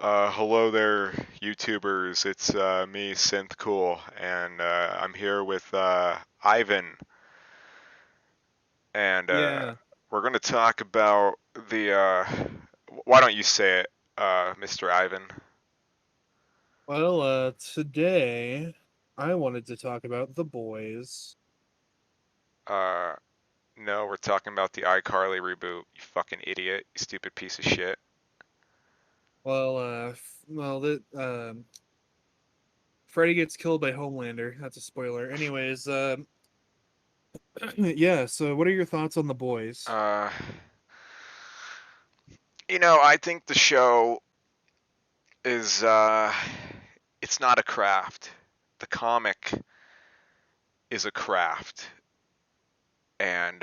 Hello there, YouTubers. It's me, SynthCool, and I'm here with Ivan, and Yeah. we're going to talk about the. Why don't you say it, Mr. Ivan? Well, today I wanted to talk about The Boys. Uh, no, we're talking about the iCarly reboot. You fucking idiot! You stupid piece of shit. That Freddy gets killed by Homelander. That's a spoiler. Anyways, yeah. So, what are your thoughts on The Boys? Uh, I think the show is. It's not a craft. The comic is a craft, and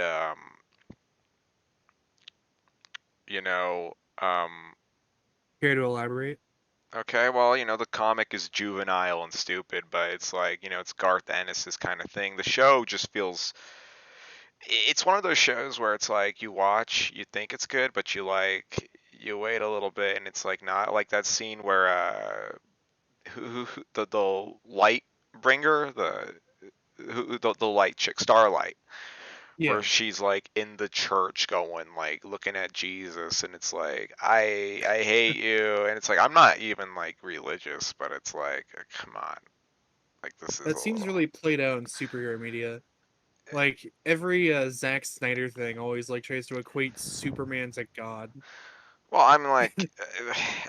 you know, um, Care to elaborate? okay, well, the comic is juvenile and stupid, but it's like, it's Garth Ennis's kind of thing. The show just feels, it's one of those shows where it's like you watch, you think it's good, but you wait a little bit, and it's like not like that scene where the light bringer, the light chick, Starlight, where Yeah, she's like in the church going like looking at Jesus, and it's like I hate you, and it's like I'm not even like religious, but it's like come on, like this is a that seems little. really played out in superhero media. Like every Zack Snyder thing always like tries to equate Superman to God. Well, I'm like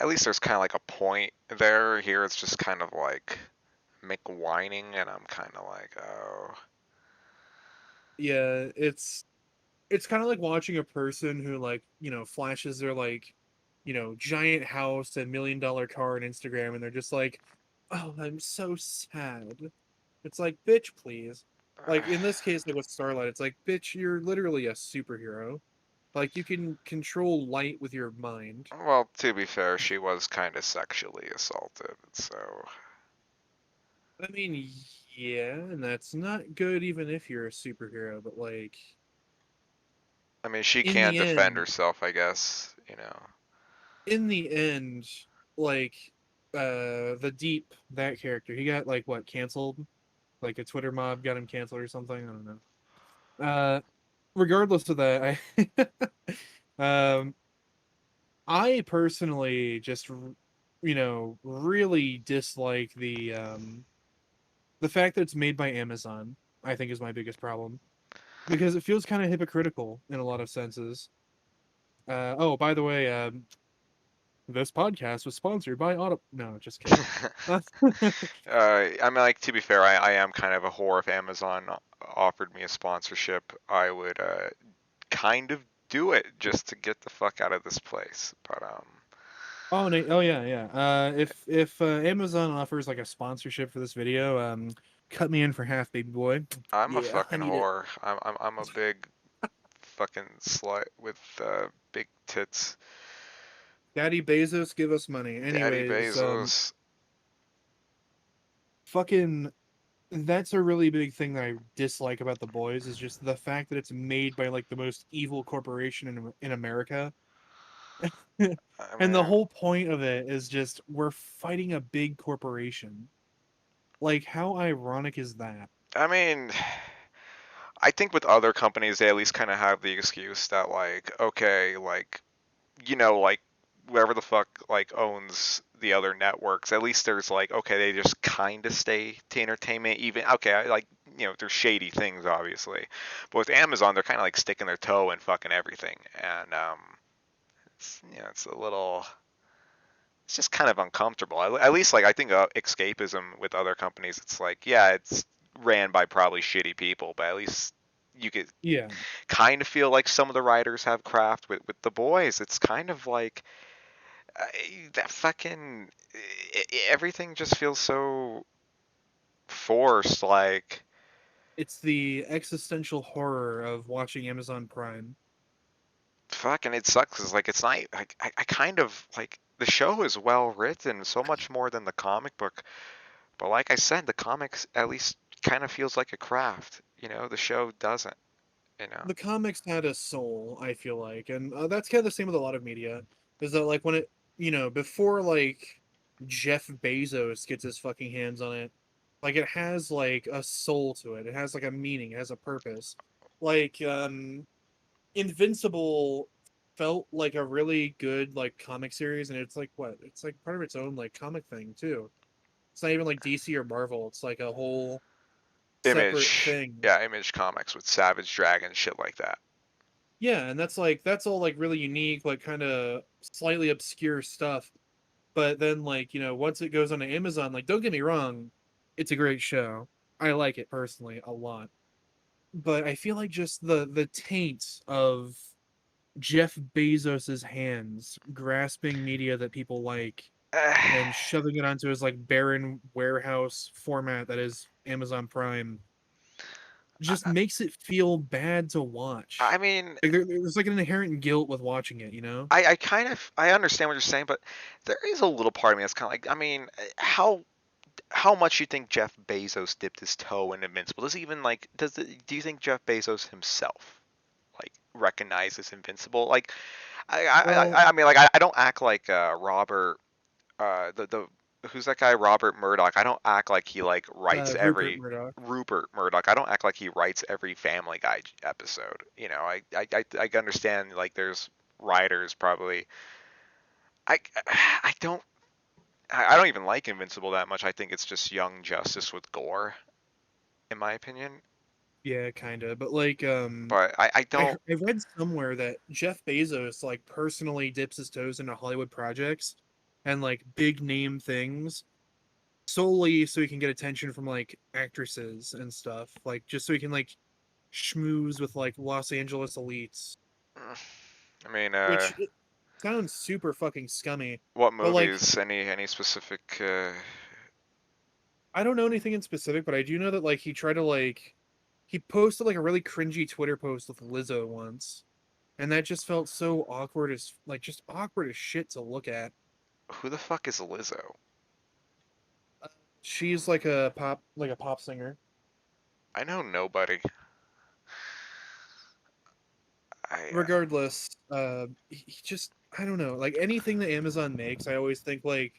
at least there's kind of like a point there. Here it's just kind of like Mick whining, and I'm kind of like, oh. Yeah, it's kind of like watching a person who flashes their giant house and $1 million car on Instagram, and they're just like, oh, I'm so sad. It's like, bitch, please. Like in this case, like with Starlight, it's like, bitch, you're literally a superhero. Like you can control light with your mind. Well, to be fair, she was kind of sexually assaulted, so I mean, yeah, and that's not good even if you're a superhero, but like I mean she in can the defend end, herself, I guess. in the end, like the Deep, that character, he got like what, canceled? Like a Twitter mob got him canceled or something. I don't know. Regardless of that, um I personally just really dislike the fact that it's made by Amazon. I think is my biggest problem because it feels kind of hypocritical in a lot of senses. Oh, by the way, this podcast was sponsored by Auto. No, just kidding. I mean, like to be fair, I am kind of a whore. If Amazon offered me a sponsorship, I would kind of do it just to get the fuck out of this place. But Oh, oh yeah, yeah. If Amazon offers like a sponsorship for this video, cut me in for half, baby boy. I'm a Yeah, I fucking need it. whore. I'm a big fucking slut with big tits. Daddy Bezos, give us money. Daddy Anyways, Bezos. fucking, that's a really big thing that I dislike about The Boys is just the fact that it's made by like the most evil corporation in America. I And the mean, whole point of it is just we're fighting a big corporation. Like, how ironic is that? I mean, I think with other companies, they at least kind of have the excuse that like, okay, like like whoever the fuck like owns the other networks, at least there's like okay, they just kind of stay to entertainment. Even okay, like there's shady things obviously, but with Amazon, they're kind of like sticking their toe in fucking everything, and it's a little. It's just kind of uncomfortable. At least, like I think escapism with other companies, it's like yeah, it's ran by probably shitty people, but at least you could Yeah. kind of feel like some of the writers have craft. With the boys, it's kind of like that fucking everything just feels so forced. Like It's the existential horror of watching Amazon Prime. fucking, it sucks. Cause like it's not. Like I kind of like the show is well written, so much more than the comic book. But like I said, the comics at least kind of feels like a craft. The show doesn't. You know. The comics had a soul, I feel like, and that's kind of the same with a lot of media. Is that like when it before like Jeff Bezos gets his fucking hands on it, like it has like a soul to it. It has like a meaning, it has a purpose. Like Invincible felt like a really good like comic series, and it's like what? It's like part of its own like comic thing too. It's not even like DC or Marvel. It's like a whole separate Image, thing. yeah, Image Comics with Savage Dragon, shit like that. Yeah, and that's all like really unique, like kind of slightly obscure stuff. But then like, once it goes on to Amazon, like don't get me wrong, it's a great show. I like it personally a lot. But I feel like just the taint of Jeff Bezos's hands grasping media that people like and shoving it onto his like barren warehouse format that is Amazon Prime just makes it feel bad to watch. I mean, Like there's like an inherent guilt with watching it, you know? I kind of I understand what you're saying, but there is a little part of me that's kind of like, I mean, how much you think Jeff Bezos dipped his toe in Invincible? Does he even like do you think Jeff Bezos himself like recognizes Invincible? Like Well, I mean, like I don't act like Robert the who's that guy, Robert Murdoch. I don't act like he like writes Rupert every Murdoch. Rupert Murdoch. I don't act like he writes every Family Guy episode. You know, I understand like there's writers probably. I I don't I don't even like Invincible that much. I think it's just Young Justice with gore, in my opinion. Yeah, kind of. But like, But I don't. I read somewhere that Jeff Bezos like personally dips his toes into Hollywood projects and like big name things solely so he can get attention from like actresses and stuff. Like just so he can like schmooze with like Los Angeles elites, I mean, which it sounds super fucking scummy. what But like, movies? Any specific? I don't know anything in specific, but I do know that like he tried to like he posted like a really cringy Twitter post with Lizzo once, and that just felt so awkward as like just awkward as shit to look at. Who the fuck is Lizzo? She's like a pop singer. I know nobody. I Regardless, he just I don't know, like anything that Amazon makes, I always think like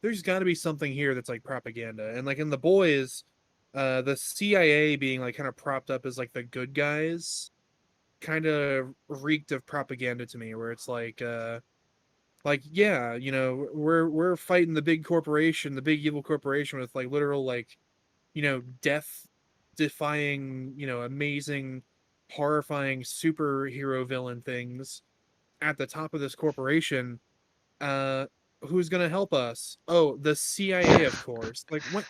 there's got to be something here that's like propaganda. And like in The Boys, the CIA being like kind of propped up as like the good guys kind of reeked of propaganda to me, where it's like yeah, we're fighting the big corporation, the big evil corporation with like literal like death defying, amazing, horrifying superhero villain things at the top of this corporation. Uh, who's gonna help us? Oh, the CIA, of course. Like what?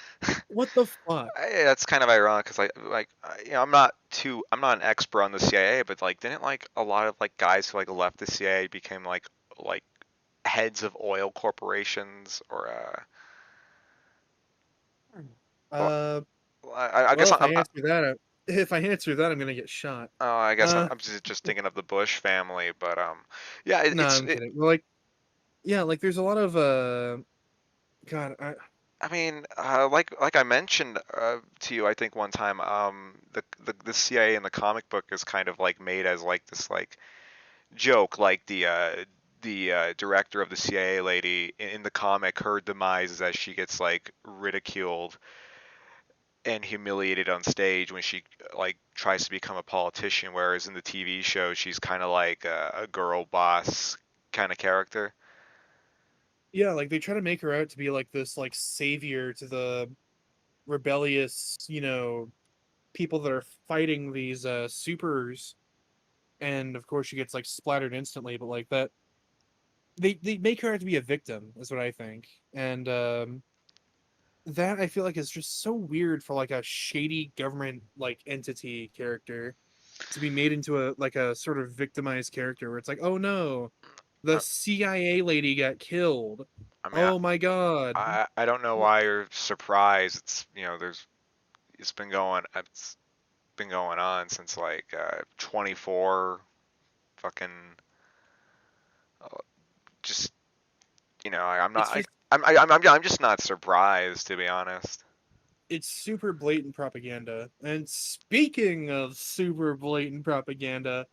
What the fuck? That's kind of ironic because you know, I'm not an expert on the CIA, but like didn't like a lot of like guys who like left the CIA became like heads of oil corporations or well, Uh, I well, guess if I answer that, I'm gonna get shot. I guess Uh, I'm just thinking of the Bush family, but yeah, no, I'm kidding. Well, like, yeah, like there's a lot of God, I mean, like I mentioned to you, I think one time, the CIA in the comic book is kind of like made as like this like joke, like the director of the CIA lady in the comic, her demise is that she gets like ridiculed and humiliated on stage when she like tries to become a politician, whereas in the TV show she's kind of like a girl boss kind of character. yeah, like they try to make her out to be like this like savior to the rebellious, people that are fighting these supers, and of course she gets like splattered instantly. But like that, they make her out to be a victim, is what I think, and that I feel like is just so weird for like a shady government like entity character to be made into a sort of victimized character where it's like, oh no, the I, CIA lady got killed. I mean, Oh my god. I don't know why you're surprised. It's you know it's been going on since like 24 fucking uh, just I'm not It's just I'm just not surprised to be honest. it's super blatant propaganda. And speaking of super blatant propaganda,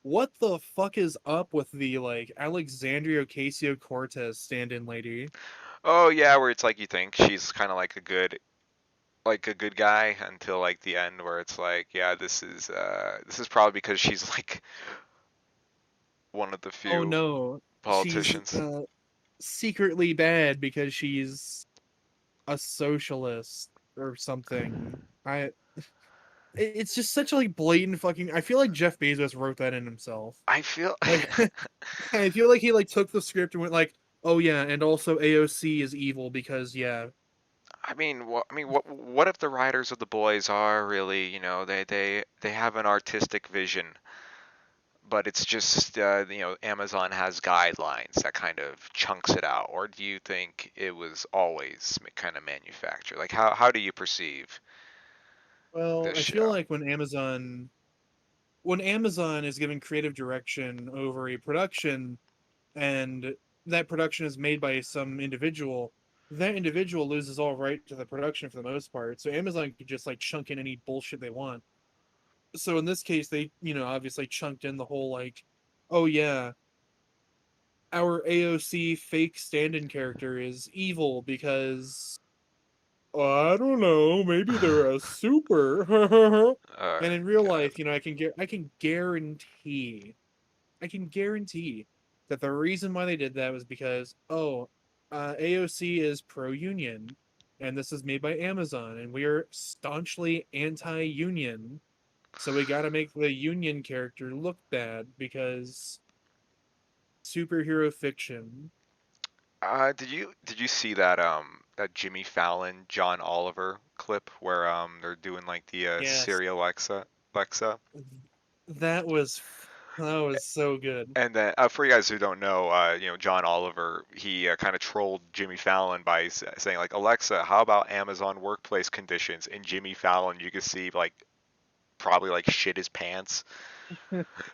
what the fuck is up with the like Alexandria Ocasio-Cortez stand-in lady? Oh yeah, where it's like you think she's kind of like a good guy until like the end where it's like, yeah, this is probably because she's like one of the Oh few no, she's politicians. secretly bad because she's a socialist or something. It's just such a like blatant fucking. I feel like Jeff Bezos wrote that in himself. I feel Like I feel like he like took the script and went like, oh yeah, and also AOC is evil because yeah. what if the writers of the boys are really, they have an artistic vision, but it's just Amazon has guidelines that kind of chunks it out, or do you think it was always kind of manufactured? Like how do you perceive Well, this I feel show? like when Amazon is given creative direction over a production and that production is made by some individual, that individual loses all right to the production for the most part. So Amazon could just like chunk in any bullshit they want. So in this case, they, obviously chunked in the whole like, oh yeah, our AOC fake stand-in character is evil because I don't know, maybe they're a super. And in real God. life, I can guarantee that the reason why they did that was because, AOC is pro union, and this is made by Amazon, and we are staunchly anti union. So we got to make the union character look bad because superhero fiction. Did you see that Jimmy Fallon John Oliver clip where they're doing like the Yes, Siri Alexa? that was that was so good. And then for you guys who don't know, John Oliver, he kind of trolled Jimmy Fallon by saying like, Alexa, how about Amazon workplace conditions? And Jimmy Fallon, you could see like probably like shit his pants.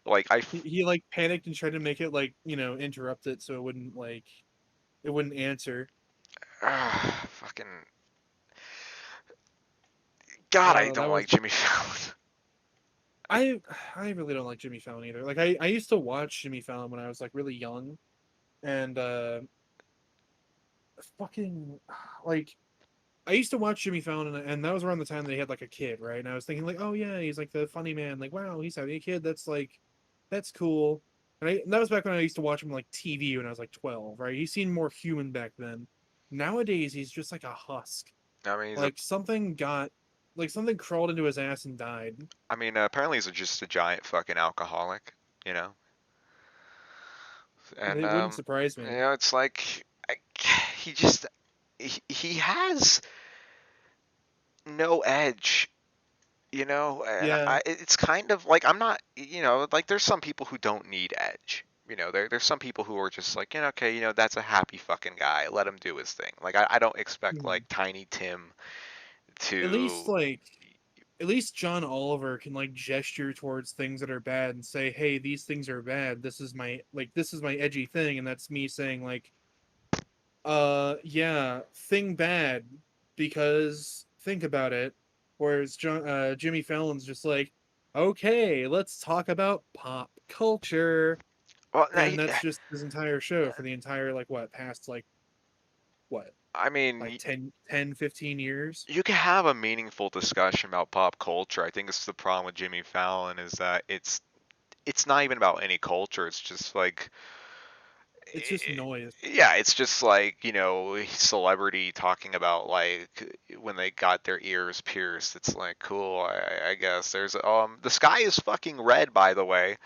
Like He like panicked and tried to make it like interrupt it so it wouldn't answer. fucking God, I Yeah, don't like Jimmy Fallon. I I really don't like Jimmy Fallon either. Like I used to watch Jimmy Fallon when I was like really young, and fucking like I used to watch Jimmy Fallon, and that was around the time that he had like a kid, right? And I was thinking like, oh yeah, he's like the funny man. Like wow, he's having a kid. That's cool. And that was back when I used to watch him on, like TV when I was like 12, right? He seemed more human back then. Nowadays, he's just like a husk. I mean, Like something crawled into his ass and died. apparently he's just a giant fucking alcoholic, you know. And It wouldn't surprise me. it's like he just he has no edge, and Yeah. it's kind of like I'm not, like there's some people who don't need edge. There's some people who are just like, okay, that's a happy fucking guy. Let him do his thing. Like I don't expect Hmm. like Tiny Tim At least to. like at least John Oliver can like gesture towards things that are bad and say, "Hey, these things are bad. This is my edgy thing," and that's me saying like, yeah, thing bad because think about it." Whereas Jimmy Fallon's just like, "Okay, let's talk about pop culture," Well, no, and that's just his entire show for the entire like what past what I mean, like 10, 10, 15 years. you can have a meaningful discussion about pop culture. I think it's the problem with Jimmy Fallon is that it's not even about any culture. It's just like, It's just noise. yeah, it's just like, celebrity talking about like when they got their ears pierced. It's like, cool, I guess. There's the sky is fucking red, by the way,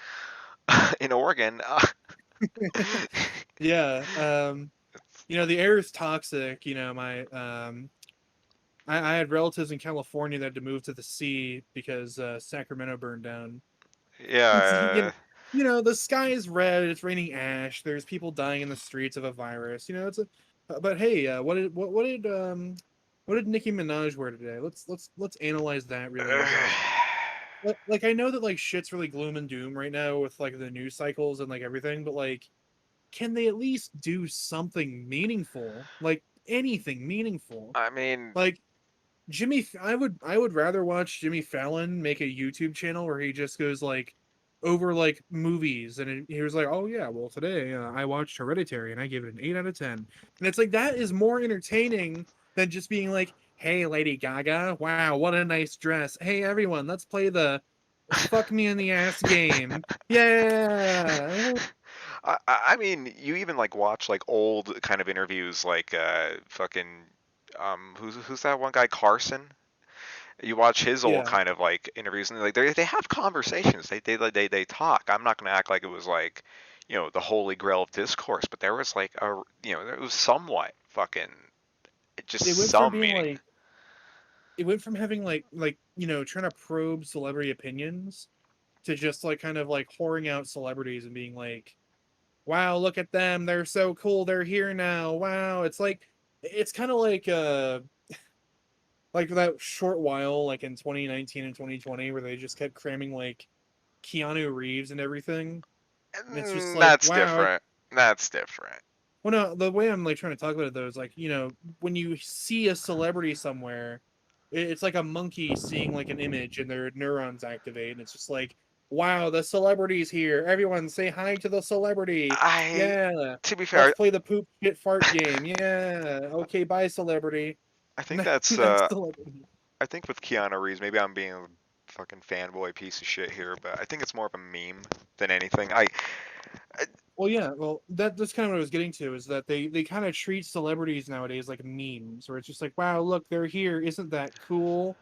in Oregon. Yeah. The air is toxic. I had relatives in California that had to move to the sea because Sacramento burned down. It's Yeah. the sky is red. It's raining ash. There's people dying in the streets of a virus. But hey, what did Nicki Minaj wear today? Let's analyze that really in depth. Like I know that like shit's really gloom and doom right now with like the news cycles and like everything, but like can they at least do something meaningful? Like anything meaningful? I mean, Like I would rather watch Jimmy Fallon make a YouTube channel where he just goes like, over like movies, and he was like, "Oh yeah, well today I watched Hereditary and I gave it an 8 out of 10." And it's like that is more entertaining than just being like, "Hey, Lady Gaga, wow, what a nice dress. Hey, everyone, let's play the fuck me in the ass game. Yeah." I mean, you even like watch like old kind of interviews, like fucking who's that one guy, Carson? You watch his old Yeah, kind of like interviews, and like they have conversations. They talk. I'm not gonna act like it was like, the holy grail of discourse, but there was like there was somewhat fucking just it went from some being meaning. like it went from having trying to probe celebrity opinions to just like kind of like whoring out celebrities and being like, wow, look at them, they're so cool, they're here now, wow. It's kind of like that short while like in 2019 and 2020 where they just kept cramming like Keanu Reeves and everything, and it's just like, That's wow. different. That's different. Well, no, the way I'm like trying to talk about it though is like, when you see a celebrity somewhere, it's like a monkey seeing like an image and their neurons activate, and it's just like, wow, the celebrity's here. Everyone say hi to the celebrity. I, Yeah. to be Let's fair, play the poop shit fart game. Yeah. Okay, bye, celebrity. I think that's That's celebrity. I think with Keanu Reeves, maybe I'm being a fucking fanboy piece of shit here, but I think it's more of a meme than anything. I Well, yeah, well, that's kind of what I was getting to is that they kind of treat celebrities nowadays like memes, where it's just like, wow, look, they're here. Isn't that cool?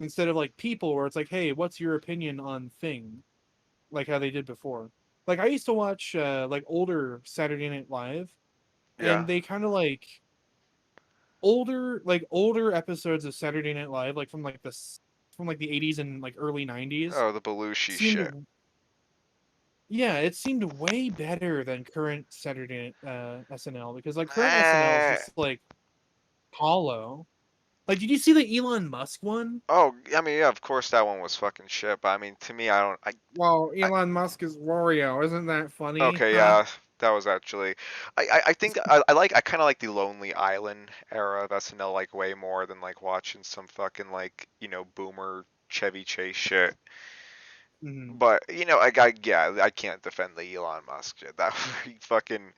Instead of like people where it's like, hey, what's your opinion on thing, like how they did before. Like I used to watch like older Saturday Night Live, yeah. and they kind of like older episodes of Saturday Night Live, like from like the 80s and like early 90s, Oh, the Belushi shit. seemed, yeah, it seemed way better than current Saturday SNL, because like current SNL is Eh, just like hollow. Like, did you see the Elon Musk one? oh, I mean, yeah, of course that one was fucking shit, but I mean, to me, I don't, Well, I Elon Musk is Wario. Isn't that funny? okay, Huh? yeah, that was actually, I think I kind of like the Lonely Island era of SNL like way more than like watching some fucking like boomer Chevy Chase shit. Mhm. But yeah, I can't defend the Elon Musk shit. That he fucking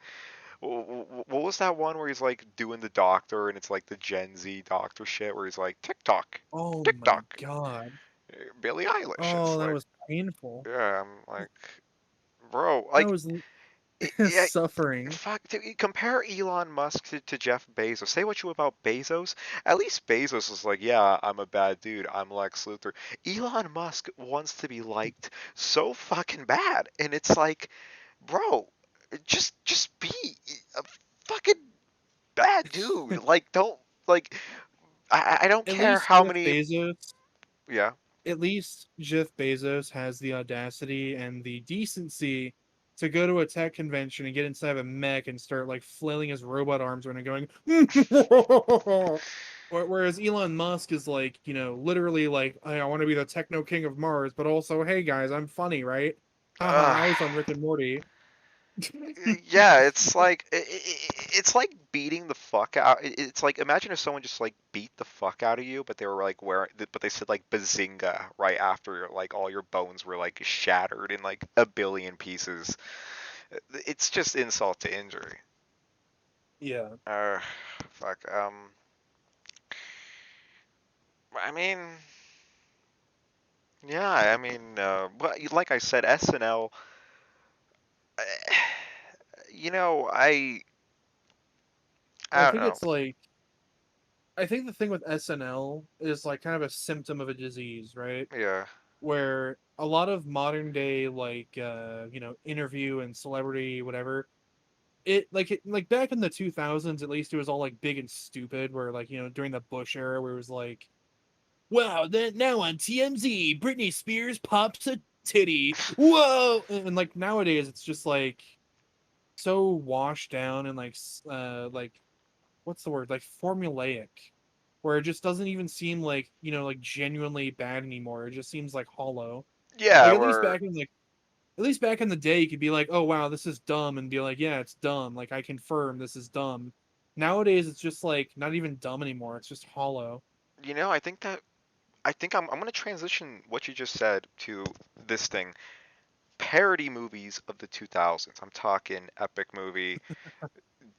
what was that one where he's like doing the doctor and it's like the Gen Z doctor shit where he's like TikTok, Oh my TikTok, god. Billie Eilish. Oh, It's that like was painful. yeah, I'm like bro, That like was yeah, suffering. fuck. Compare Elon Musk to Jeff Bezos. Say what you will about Bezos. At least Bezos is like, yeah, I'm a bad dude. I'm Lex Luthor. Elon Musk wants to be liked so fucking bad, and it's like, bro, just be a fucking bad dude. Like, don't like. I don't At care least how Jeff many. Bezos, Yeah. at least Jeff Bezos has the audacity and the decency to go to a tech convention and get inside of a mech and start like flailing his robot arms around and going whereas Elon Musk is like, literally like, I want to be the techno king of Mars, but also, hey guys, I'm funny, right? Haha, I was on Rick and Morty. Yeah, it's like it's like beating the fuck out. It's like imagine if someone just like beat the fuck out of you, but they were like wearing, but they said like bazinga right after like all your bones were like shattered in like a billion pieces. It's just insult to injury. Yeah. Uh, fuck. I mean, yeah. I mean, but like I said, SNL. You know, I I don't think know. it's like I think the thing with SNL is like kind of a symptom of a disease, right? Yeah. Where a lot of modern day interview and celebrity whatever, it like back in the 2000s, at least it was all like big and stupid, where like, during the Bush era where it was like, wow, then now on TMZ, Britney Spears pops a titty. Whoa. And like nowadays it's just like so washed down and like what's the word, like formulaic, where it just doesn't even seem like, like genuinely bad anymore. It just seems like hollow. Yeah, Like we're at least back in the day you could be like, oh wow, this is dumb, and be like, yeah, it's dumb, like I confirm this is dumb. Nowadays it's just like not even dumb anymore, it's just hollow. I think I'm gonna transition what you just said to this thing. parody movies of the 2000s. I'm talking epic movie,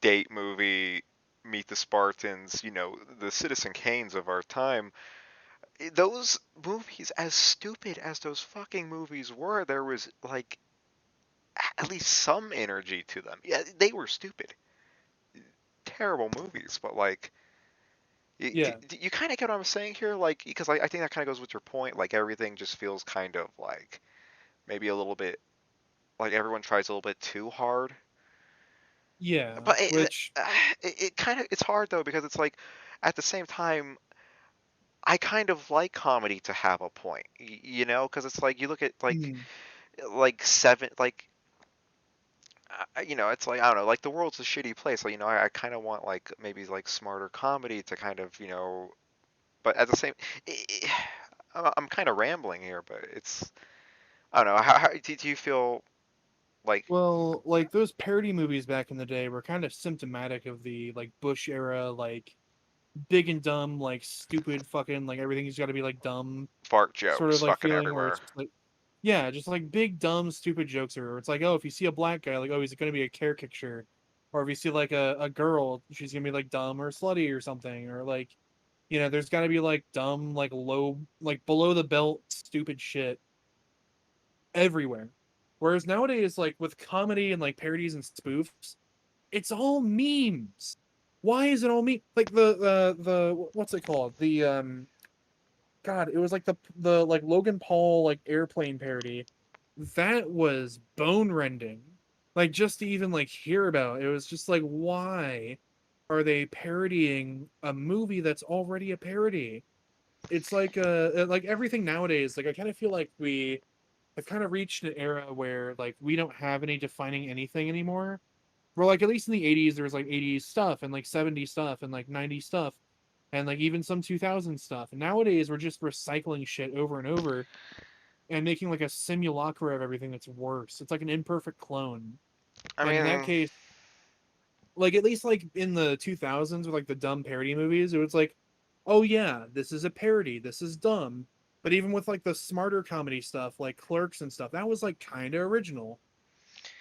date movie, Meet the Spartans, the Citizen Kanes of our time. Those movies, as stupid as those fucking movies were, there was like at least some energy to them. Yeah, they were stupid, terrible movies, but like Yeah. you kind of get what I'm saying here, like because I think that kind of goes with your point. Like everything just feels kind of like maybe a little bit like everyone tries a little bit too hard. Yeah. But Which it kind of it's hard though because it's like at the same time I kind of like comedy to have a point, because it's like you look at mm, like seven like it's like I don't know, like the world's a shitty place. Like I kind of want like maybe like smarter comedy to kind of but at the same, I'm kind of rambling here, but it's I don't know. How do you feel like? well, like those parody movies back in the day were kind of symptomatic of the like Bush era, like big and dumb, like stupid fucking like everything's got to be like dumb Fart sort of jokes like fucking feeling where everywhere. it's just like yeah, just like big dumb stupid jokes or it's like oh if you see a black guy like oh he's gonna be a caricature, or if you see like a girl she's gonna be like dumb or slutty or something or like there's got to be like dumb like low like below the belt stupid shit everywhere. Whereas nowadays, like with comedy and like parodies and spoofs, it's all memes. Why is it all meme? Like the what's it called? The God, it was like the like Logan Paul like airplane parody. That was bone rending. Like just to even like hear about it was just like why are they parodying a movie that's already a parody? It's like everything nowadays. Like I kind of feel like we have kind of reached an era where like we don't have any defining anything anymore. Where like at least in the 80s there was like 80s stuff and like 70s stuff and like 90s stuff and like even some 2000 stuff. And nowadays we're just recycling shit over and over and making like a simulacra of everything that's worse. It's like an imperfect clone. I And in that mean, case, like at least like in the 2000s with like the dumb parody movies, it was like, oh yeah, this is a parody. This is dumb. But even with like the smarter comedy stuff, like Clerks and stuff, that was like kind of original.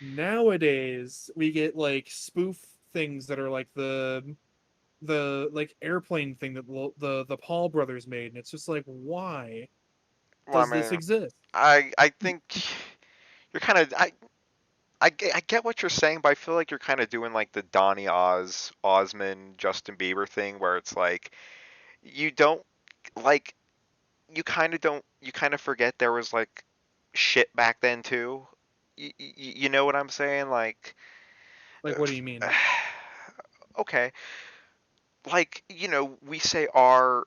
Nowadays, we get like spoof things that are like the like airplane thing that the Paul brothers made, and it's just like, why well, I does this mean, exist? I think you're kind of I get what you're saying, but I feel like you're kind of doing like the Donny Osmond, Justin Bieber thing, where it's like you don't like you kind of forget there was like shit back then too. You know what I'm saying? Like, Like, what do you mean? okay, like we say our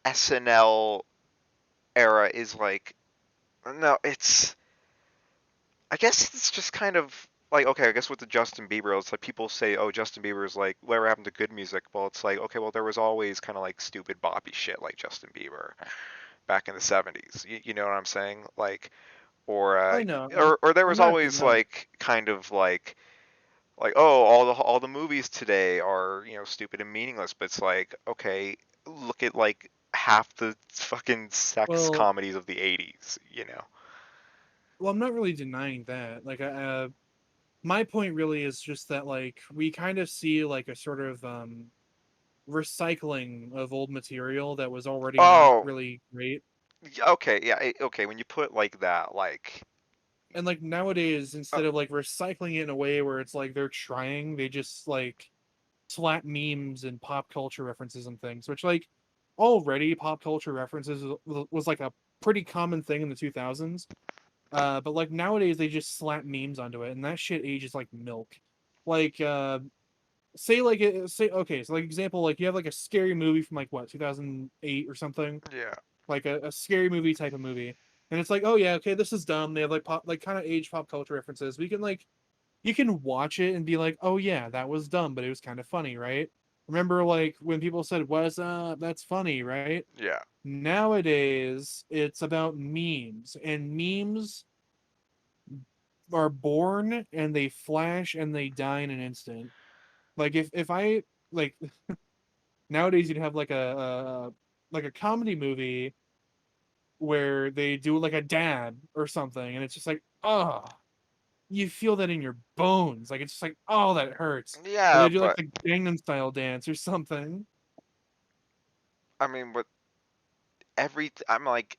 SNL era is like no, it's I guess it's just kind of like okay, I guess with the Justin Bieber, it's like people say, oh, Justin Bieber is like whatever happened to good music. Well, it's like okay, well there was always kind of like stupid boppy shit like Justin Bieber back in the '70s. You know what I'm saying? Like or I know. or there I'm was not always denying. like kind of like oh all the movies today are stupid and meaningless, but it's like okay, look at like half the fucking sex Well, comedies of the '80s. I'm not really denying that. Like, my point really is just that like we kind of see like a sort of recycling of old material that was already not Oh, really great. okay, yeah, okay. When you put like that, like And like nowadays, uh, instead of like recycling it in a way where it's like they're trying, they just like slap memes and pop culture references and things, which like already pop culture references was like a pretty common thing in the 2000s. But like nowadays they just slap memes onto it, and that shit ages like milk. Like say like say okay, so like example like you have like a scary movie from like what 2008 or something, yeah. like a scary movie type of movie, and it's like oh yeah okay this is dumb. They have like pop like kind of age pop culture references. We can like you can watch it and be like, oh yeah, that was dumb, but it was kind of funny, right? Remember like when people said, "What's up?" That's funny, right? Yeah. Nowadays, it's about memes, and memes are born and they flash and they die in an instant. Like if I like nowadays you'd have like a comedy movie where they do like a dad or something, and it's just like oh, you feel that in your bones. Like it's just like, oh, that hurts. Or Yeah, they do like but the Gangnam Style dance or something. I mean, but I'm like,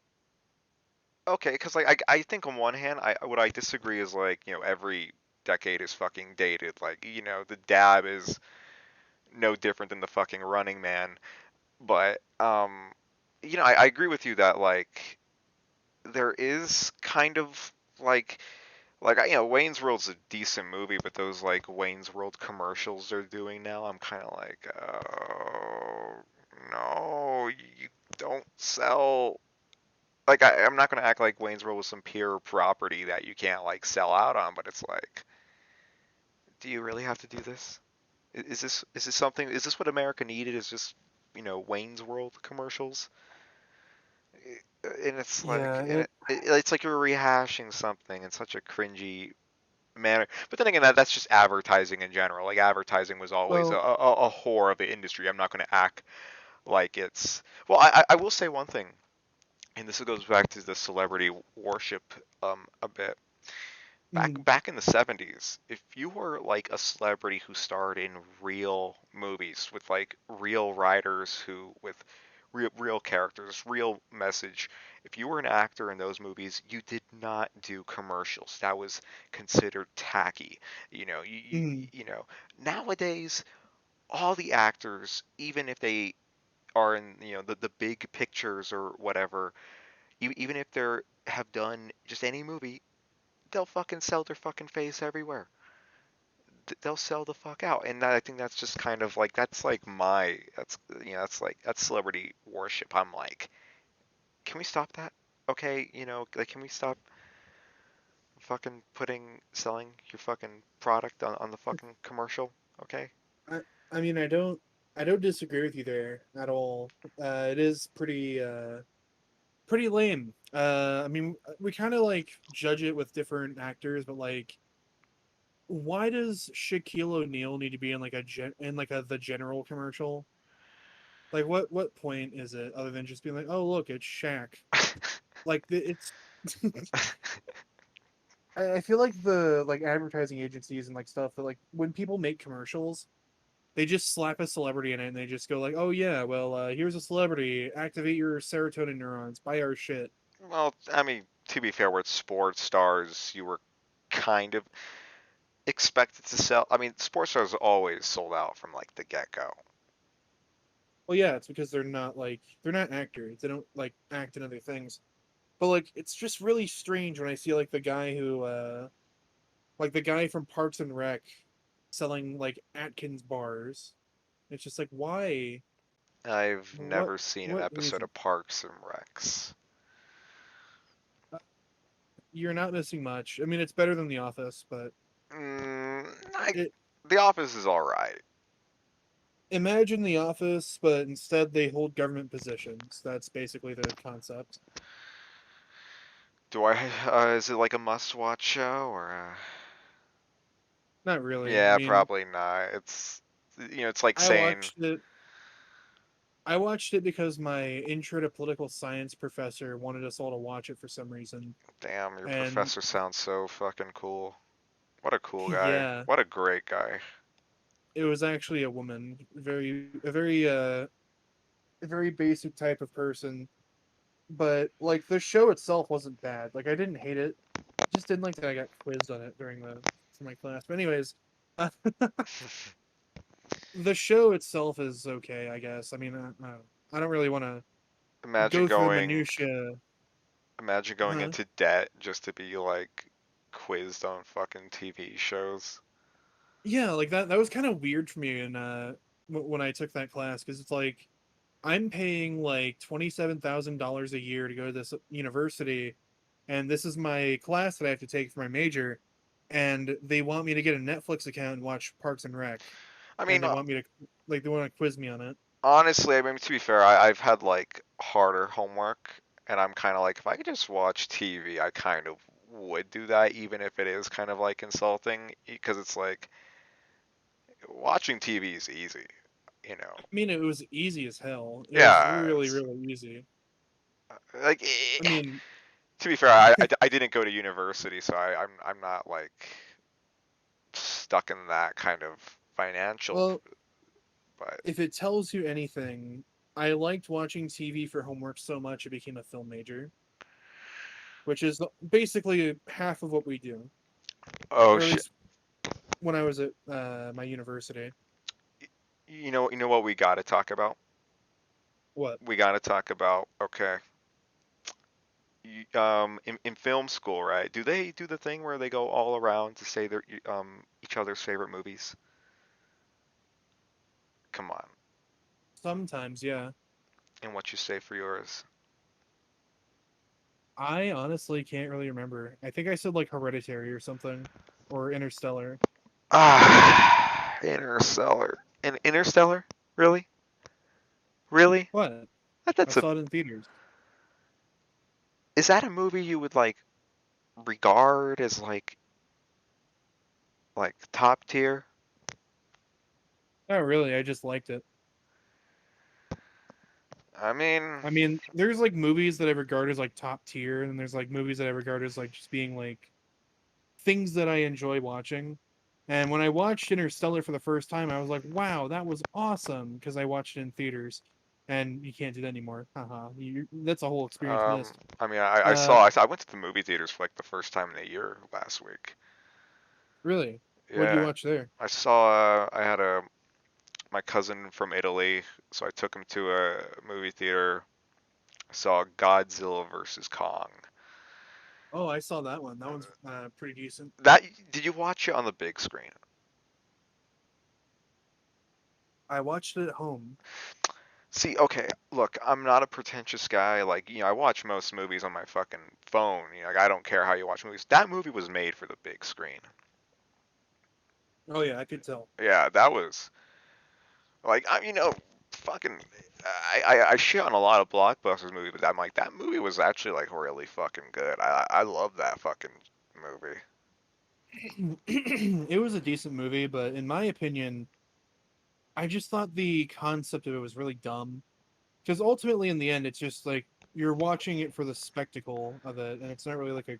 okay, because like I think on one hand, what I disagree is like, every decade is fucking dated. Like, the dab is no different than the fucking Running Man. But I agree with you that like there is kind of Wayne's World's a decent movie, but those like Wayne's World commercials they're doing now, I'm kind of like, oh no, you don't sell. Like I'm not gonna act like Wayne's World was some pure property that you can't like sell out on, but it's like, do you really have to do this? Is this something? Is this what America needed? Is just Wayne's World commercials? And it's Yeah, like, it's like you're rehashing something in such a cringy manner. But then again, that's just advertising in general. Like advertising was always a, well, a whore of the industry. I'm not going to act like it's. Well, I will say one thing, and this goes back to the celebrity worship a bit. Back mm, back in the 70s, if you were like a celebrity who starred in real movies with like real writers who with real characters, real message, if you were an actor in those movies, you did not do commercials. That was considered tacky. mm, Nowadays all the actors, even if they are in the big pictures or whatever, even if they're have done just any movie, they'll fucking sell their fucking face everywhere. They'll sell the fuck out, and I think that's just kind of like that's like that's celebrity worship. I'm like, can we stop that? Okay, like can we stop fucking selling your fucking product on the fucking commercial? Okay. I, I mean, I don't disagree with you there at all. It is pretty lame. I mean, we kind of like judge it with different actors, but like, why does Shaquille O'Neal need to be in like in like a the general commercial? Like, what point is it other than just being like, oh look, it's Shaq? Like, it's. I feel like the like advertising agencies and like stuff that like when people make commercials, they just slap a celebrity in it and they just go like, oh yeah, well here's a celebrity, activate your serotonin neurons, buy our shit. Well, I mean, to be fair, with sports stars, you were kind of expected to sell. I mean, sports stars always sold out from like the get go. Well, yeah, it's because they're not actors. They don't like act in other things. But like it's just really strange when I see like the guy who like the guy from Parks and Rec selling like Atkins bars. It's just like why? I've What never seen an what episode reason? of Parks and Recs. Uh, You're not missing much. I mean, it's better than The Office, but Mm, I, it The Office is all right. imagine The Office, but instead they hold government positions. That's basically the concept. Do I? Is it like a must-watch show or? Not really. I Yeah, mean, probably not. It's like I saying, watched it I watched it because my intro to political science professor wanted us all to watch it for some reason. "Damn, your And professor sounds so fucking cool. What a cool guy. yeah, What a great guy." it was actually a woman, a very basic type of person. But like the show itself wasn't bad. Like I didn't hate it. Just didn't like that I got quizzed on it during the for my class. But anyways, the show itself is okay, I guess. I mean, I don't really want to Imagine go through the going, minutia. imagine going Huh? into debt just to be like quizzed on fucking TV shows. Yeah, like that was kind of weird for me and when I took that class because it's like I'm paying like $27,000 a year to go to this university and this is my class that I have to take for my major and they want me to get a Netflix account and watch Parks and Rec I and mean, they want me to like they want to quiz me on it. honestly, I mean, to be fair, I've had like harder homework, and I'm kind of like, if I could just watch TV, I kind of would do that, even if it is kind of like insulting, because it's like watching TV is easy, you know. I mean, it was easy as hell. It was Yeah, really really easy. like I mean, To be fair, I didn't go to university, so I'm not like stuck in that kind of financial. Well, But if it tells you anything, I liked watching TV for homework so much it became a film major, which is basically half of what we do, oh or at shit, least when I was at my university. you know what we got to talk about? What? We got to talk about okay. In film school, right? Do they do the thing where they go all around to say their each other's favorite movies? Come on, Sometimes, yeah. and what you say for yours? I honestly can't really remember. I think I said like Hereditary or something, or Interstellar. Ah, Interstellar. Interstellar? Really? Really? What? I That's a saw it in theaters. is that a movie you would like regard as like top tier? Not really. I just liked it. I mean, I mean, there's like movies that I regard as like top tier, and there's like movies that I regard as like just being like things that I enjoy watching. And when I watched Interstellar for the first time, I was like, "Wow, that was awesome!" Because I watched it in theaters, and you can't do that anymore. Haha, that's a whole experience um, missed. I mean, Uh, I went to the movie theaters for like the first time in a year last week. really, what did you Yeah, watch there? I saw. I had a my cousin from Italy, so I took him to a movie theater. I saw Godzilla versus Kong. Oh, I saw that one. That one's pretty decent. That did you watch it on the big screen? I watched it at home. See, okay, look, I'm not a pretentious guy. Like, I watch most movies on my fucking phone. Like, I don't care how you watch movies. That movie was made for the big screen. Oh yeah, I could tell. Yeah, that was like, fucking. I shit on a lot of blockbusters movies, but I'm like, that movie was actually like really fucking good. I love that fucking movie. It was a decent movie, but in my opinion, I just thought the concept of it was really dumb. Because ultimately, in the end, it's just like you're watching it for the spectacle of it, and it's not really like a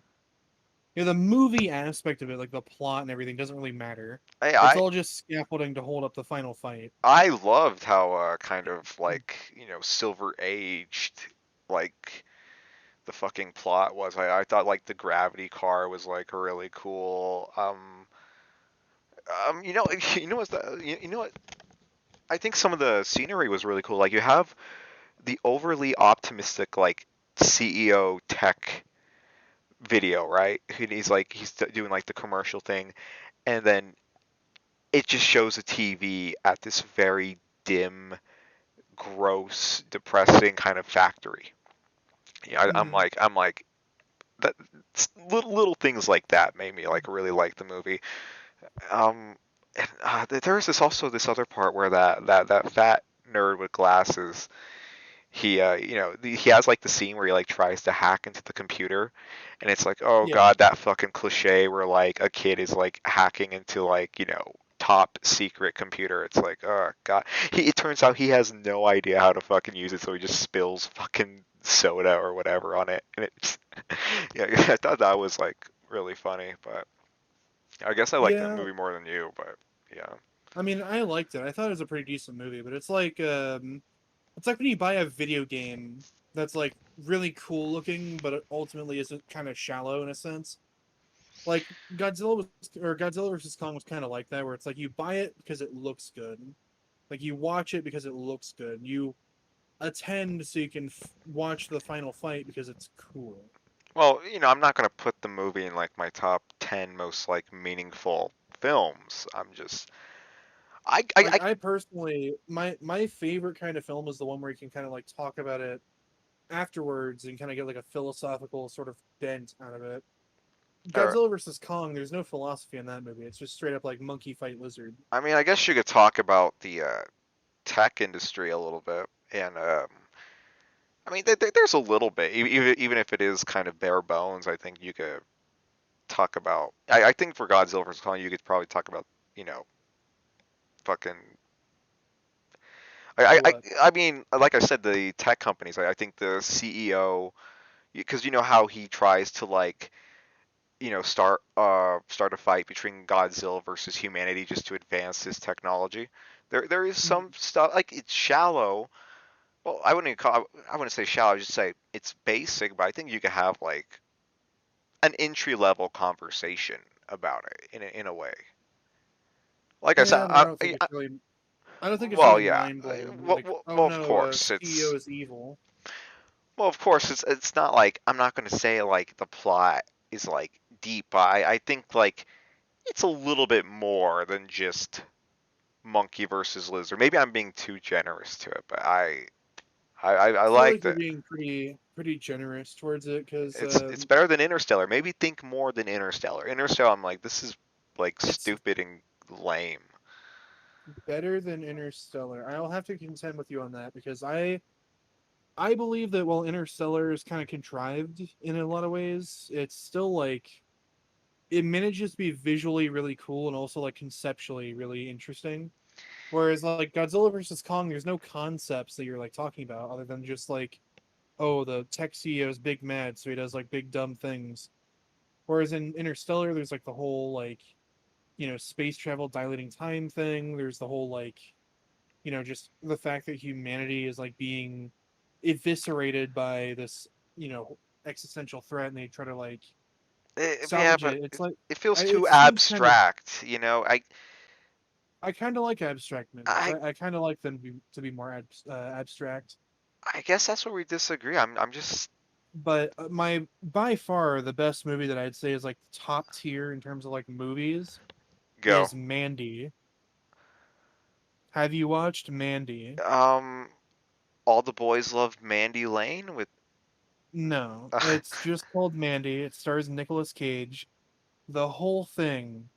the movie aspect of it, like the plot and everything, doesn't really matter. Hey, It's all just scaffolding to hold up the final fight. I loved how kind of like silver aged like the fucking plot was. I thought like the gravity car was like really cool. You know, you know what's the, you know what? I think some of the scenery was really cool. Like you have the overly optimistic like CEO tech video, right? He's like doing like the commercial thing, and then it just shows a TV at this very dim, gross, depressing kind of factory. Yeah, Mm, I'm like that little things like that made me like really like the movie. And there was this other part where that fat nerd with glasses, he he has like the scene where he like tries to hack into the computer, and it's like, oh yeah. god, that fucking cliche where like a kid is like hacking into like top secret computer. It's like, oh god, it turns out he has no idea how to fucking use it, so he just spills fucking soda or whatever on it, and it's yeah, I thought that was like really funny, but I guess I like that Yeah. movie more than you, but yeah. I mean, I liked it. I thought it was a pretty decent movie, but it's like when you buy a video game that's like really cool looking, but it ultimately is kind of shallow in a sense. Like Godzilla versus Kong was kind of like that, where it's like you buy it because it looks good, like you watch it because it looks good, you attend so you can watch the final fight because it's cool. Well, I'm not gonna put the movie in like my top 10 most like meaningful films. I'm just, Like I personally, my favorite kind of film is the one where you can kind of like talk about it afterwards and kind of get like a philosophical sort of bent out of it. uh, Godzilla versus Kong, there's no philosophy in that movie. It's just straight up like monkey fight lizard. I mean, I guess you could talk about the tech industry a little bit, and I mean, there's a little bit, even if it is kind of bare bones. I think you could talk about. I think for Godzilla vs Kong, you could probably talk about, you know, fucking. What? I mean, like I said, the tech companies. I think the CEO because you know how he tries to like start a fight between Godzilla versus humanity just to advance his technology. There is Mhm. some stuff like it's shallow. Well, I wouldn't say shallow. I would just say it's basic, but I think you could have like an entry level conversation about it in a way. Like I said, Yeah, I mean, I don't think it's well, really yeah, mind blowing. well, Like, well, oh well, of no, course CEO is evil. of course it's not like I'm not going to say like the plot is like deep. I think like it's a little bit more than just monkey versus lizard. Maybe I'm being too generous to it, but I I feel like liked you're it. being pretty generous towards it because It's better than Interstellar. Maybe think more than Interstellar. Interstellar, I'm like this is like it's stupid and lame. better than Interstellar. I'll have to contend with you on that because I believe that while Interstellar is kind of contrived in a lot of ways, it's still like it manages to be visually really cool and also like conceptually really interesting. Whereas like Godzilla versus Kong, there's no concepts that you're like talking about other than just like, oh, the tech CEO is big mad, so he does like big dumb things. Whereas in Interstellar, there's like the whole like, space travel dilating time thing. There's the whole like, just the fact that humanity is like being eviscerated by this, existential threat, and they try to like Yeah, salvage but it. It's like it feels it too seems kind of. abstract. I kind of like abstract movies. I I kind of like them to be more abstract. I guess that's where we disagree. I'm just But my by far the best movie that I'd say is like top tier in terms of like movies go. is Mandy. Have you watched Mandy? Um, all the boys loved Mandy Lane with. No, it's just called Mandy. It stars Nicolas Cage. The whole thing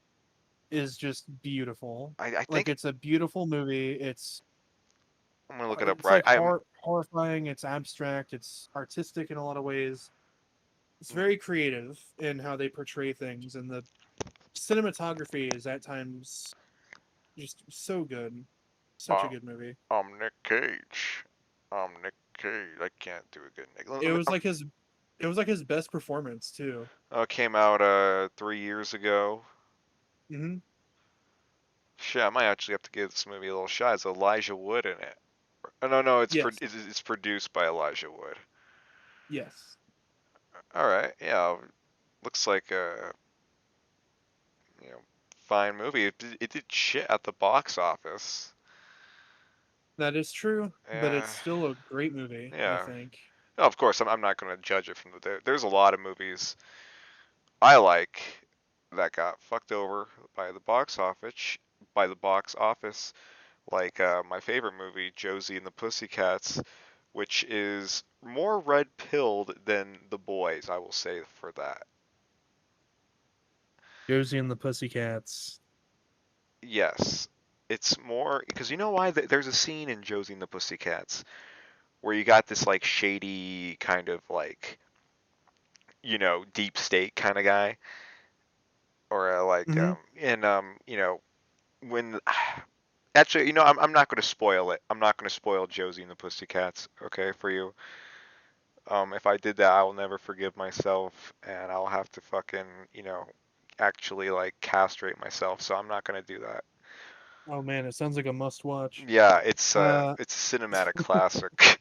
is just beautiful. I Like think it's a beautiful movie. I'm gonna look it up It's right. like I'm horrifying. It's abstract. It's artistic in a lot of ways. It's very creative in how they portray things, and the cinematography is at times just so good. Such a uh, good movie. I'm Nick Cage. I'm Nick Cage. I can't do a good Nick. It was like his it was like his best performance too. Came out 3 years ago. Hmm. Shit, I might actually have to give this movie a little shot. It's Elijah Wood in it. No, Yes. it's produced by Elijah Wood. Yes. All right, yeah, looks like a you know fine movie. It did shit at the box office. That is true, but Yeah, it's still a great movie, I yeah. think. No, of course, I'm not going to judge it from there's a lot of movies I like that got fucked over by the box office. By the box office, like my favorite movie, Josie and the Pussycats, which is more red pilled than The Boys. I will say for that. Josie and the Pussycats. Yes, it's more because you know why? There's a scene in Josie and the Pussycats where you got this like shady kind of like deep state kind of guy, or like Hmm. and when actually I'm not going to spoil it. I'm not going to spoil Josie and the Pussycats, okay, for you. If I did that, I will never forgive myself, and I'll have to fucking actually like castrate myself. So I'm not going to do that. Oh man, it sounds like a must watch. Yeah, Uh it's a cinematic classic.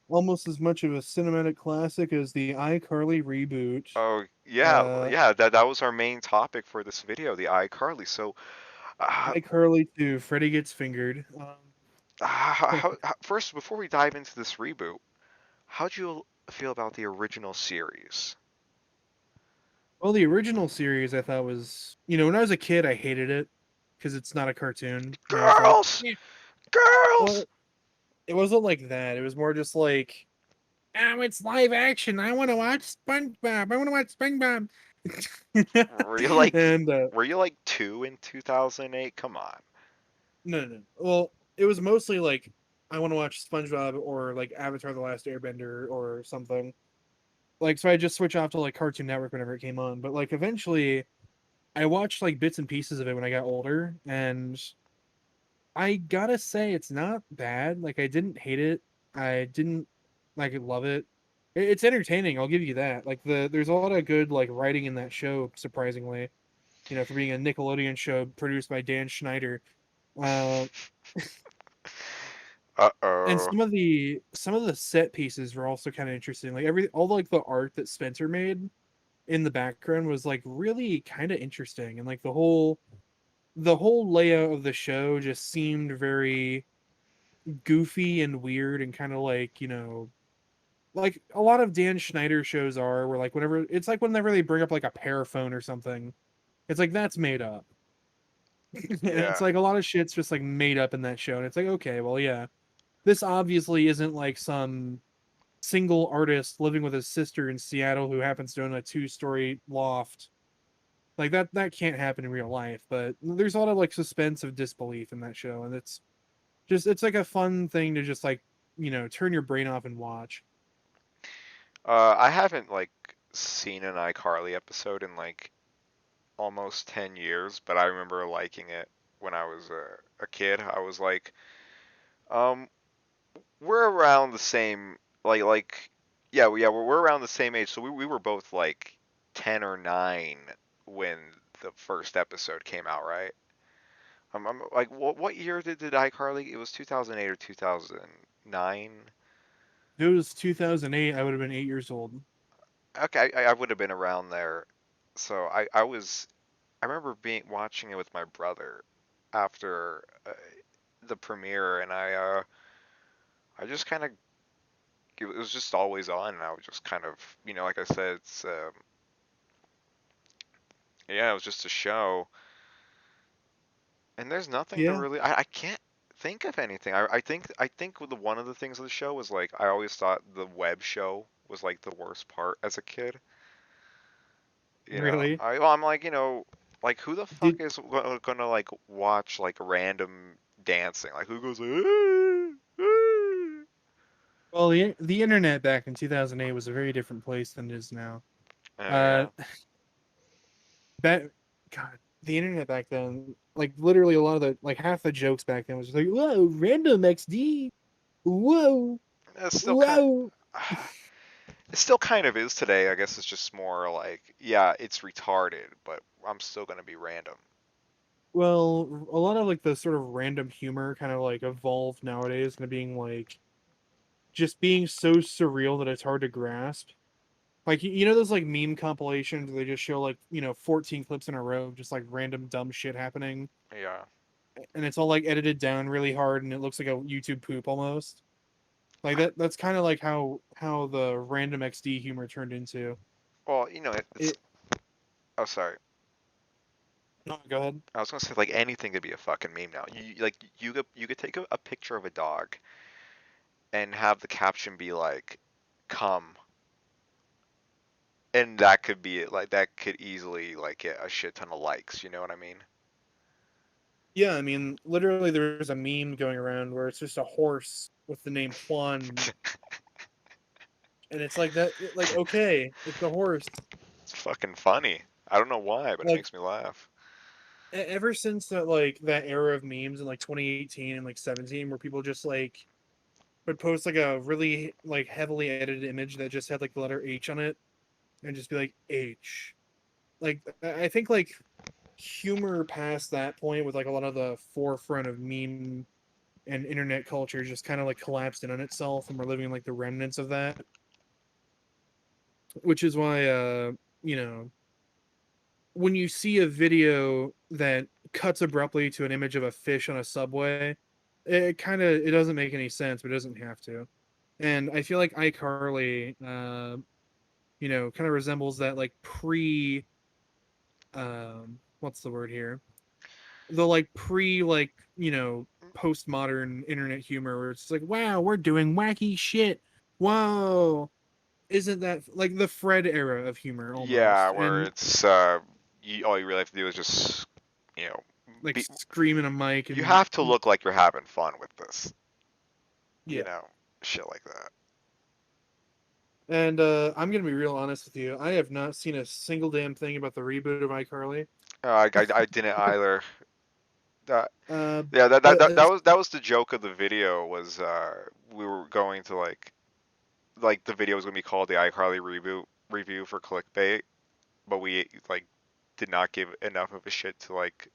Almost as much of a cinematic classic as the iCarly reboot. Oh yeah, Uh yeah. That was our main topic for this video, the iCarly. So, uh, iCarly 2, Freddy Gets Fingered. first, before we dive into this reboot, how'd you feel about the original series? Well, the original series I thought was, when I was a kid, I hated it because it's not a cartoon, and I was like, Girls, "Eh." girls. Well, it wasn't like that. It was more just like, oh, it's live action. I want to watch SpongeBob. I want to watch SpongeBob. Were you like, and were you like 2 in 2008? Come on. no. Well, it was mostly like I want to watch SpongeBob or like Avatar: The Last Airbender or something. Like, so I just switch off to like Cartoon Network whenever it came on. But like eventually, I watched like bits and pieces of it when I got older, and I gotta say it's not bad. Like, I didn't hate it. I didn't like love it. It's entertaining. I'll give you that. Like there's a lot of good like writing in that show. Surprisingly, for being a Nickelodeon show produced by Dan Schneider. Uh, and Uh-oh. some of the set pieces were also kind of interesting. Like all like the art that Spencer made in the background was like really kind of interesting, and like the whole layout of the show just seemed very goofy and weird and kind of like a lot of Dan Schneider shows are, where like whenever they bring up like a paraphone or something, it's like that's made up. Yeah. It's like a lot of shit's just like made up in that show, and it's like, okay, well, yeah, this obviously isn't like some single artist living with his sister in Seattle who happens to own a two-story loft. Like that can't happen in real life. But there's a lot of like suspense of disbelief in that show, and it's like a fun thing to just like turn your brain off and watch. I haven't like seen an iCarly episode in like almost 10 years, but I remember liking it when I was a kid. I was like, um, we're around the same, like, yeah, we're around the same age, so we were both like 10 or 9 when the first episode came out, right? I'm like, what year did iCarly? It was 2008 or 2009. If it was 2008, I would have been 8 years old. Okay, I would have been around there. So I remember being watching it with my brother after the premiere, and I just kind of it was just always on, and I was just kind of like I said, it's yeah, it was just a show, and there's nothing to Yeah, really I can't think of anything. I think one of the things of the show was like I always thought the web show was like the worst part as a kid. really. I'm like like who the fuck Did is gonna like watch like random dancing? Like who goes like, Well, the internet back in 2008 was a very different place than it is now. Uh, yeah. back, God, the internet back then, like literally a lot of the like half the jokes back then was just like, "Whoa, random XD, whoa, It's still kind whoa." it still kind of is today. I guess it's just more like, yeah, it's retarded, but I'm still gonna be random. Well, a lot of like the sort of random humor kind of like evolved nowadays into being like just being so surreal that it's hard to grasp. Like those like meme compilations where they just show like 14 clips in a row of just like random dumb shit happening, Yeah. and it's all like edited down really hard, and it looks like a YouTube poop almost. Like that's kind of like how the random XD humor turned into Well, it's. it. Oh, sorry. No, go ahead. I was gonna say like anything could be a fucking meme now. You could take a picture of a dog and have the caption be like, "Come," and that could be it. Like that could easily like get a shit ton of likes. You know what I mean? Yeah, I mean, literally, there's a meme going around where it's just a horse with the name Juan, and it's like that. Like, okay, it's a horse. It's fucking funny. I don't know why, but it Like, makes me laugh. ever since that era of memes in like 2018 and like 17, where people just like would post like a really like heavily edited image that just had like the letter H on it, and just be like H. Like, I think like humor past that point with like a lot of the forefront of meme and internet culture just kind of like collapsed in on itself, and we're living in like the remnants of that, which is why you know when you see a video that cuts abruptly to an image of a fish on a subway, it doesn't make any sense, but it doesn't have to. And I feel like iCarly kind of resembles that like pre what's the word here, the like pre like postmodern internet humor, where it's like, wow, we're doing wacky shit, whoa. Isn't that like the Fred era of humor Yeah, almost? where And it's all you really have to do is just you know like be screaming a mic you and have to look like you're having fun with this. You yeah. know, shit like that. And I'm gonna be real honest with you. I have not seen a single damn thing about the reboot of iCarly. I didn't either. That Uh, yeah, that, that that that as was that was the joke of the video was we were going to like like the video was gonna be called the iCarly reboot review for clickbait, but we like did not give enough of a shit to like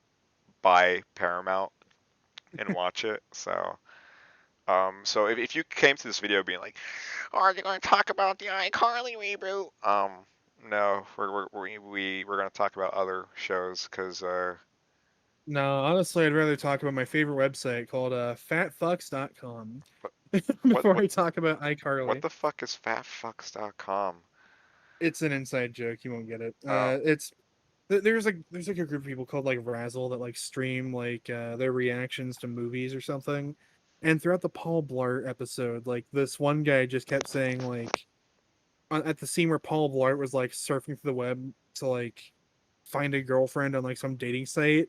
buy Paramount and watch it. So if you came to this video being like, "Are you going to talk about the iCarly reboot?" No, we're going to talk about other shows because No, honestly, I'd rather talk about my favorite website called fatfucks.com what before what I talk about what iCarly. the fuck is fatfucks.com? It's an inside joke. You won't get it. Oh, There's like a group of people called like Razzle that like stream like their reactions to movies or something. And throughout the Paul Blart episode, like this one guy just kept saying like at the scene where Paul Blart was like surfing through the web to like find a girlfriend on like some dating site.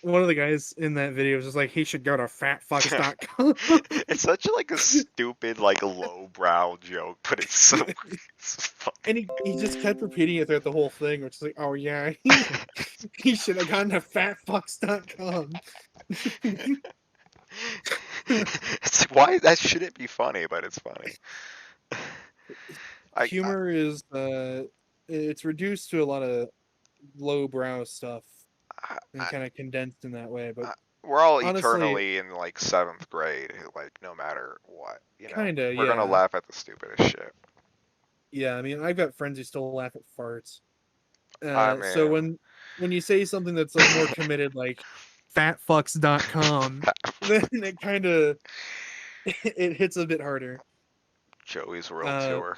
One of the guys in that video was just like, he should go to fatfucks.com. it's such like a stupid like lowbrow joke, but it's so it's And fucking. he just kept repeating it throughout the whole thing, which is like, oh yeah, he should have gone to fatfucks.com. It's like why that shouldn't be funny, but it's funny. I, I, Humor is it's reduced to a lot of lowbrow stuff I, and kind of condensed in that way. But we're all honestly, eternally in like seventh grade, like no matter what, kinda, we're gonna yeah. laugh at the stupidest shit. Yeah, I mean, I've got friends who still laugh at farts. I So mean, when you say something that's like more committed, like fatfucks.com, then it kind of it hits a bit harder. Joey's World Uh, Tour.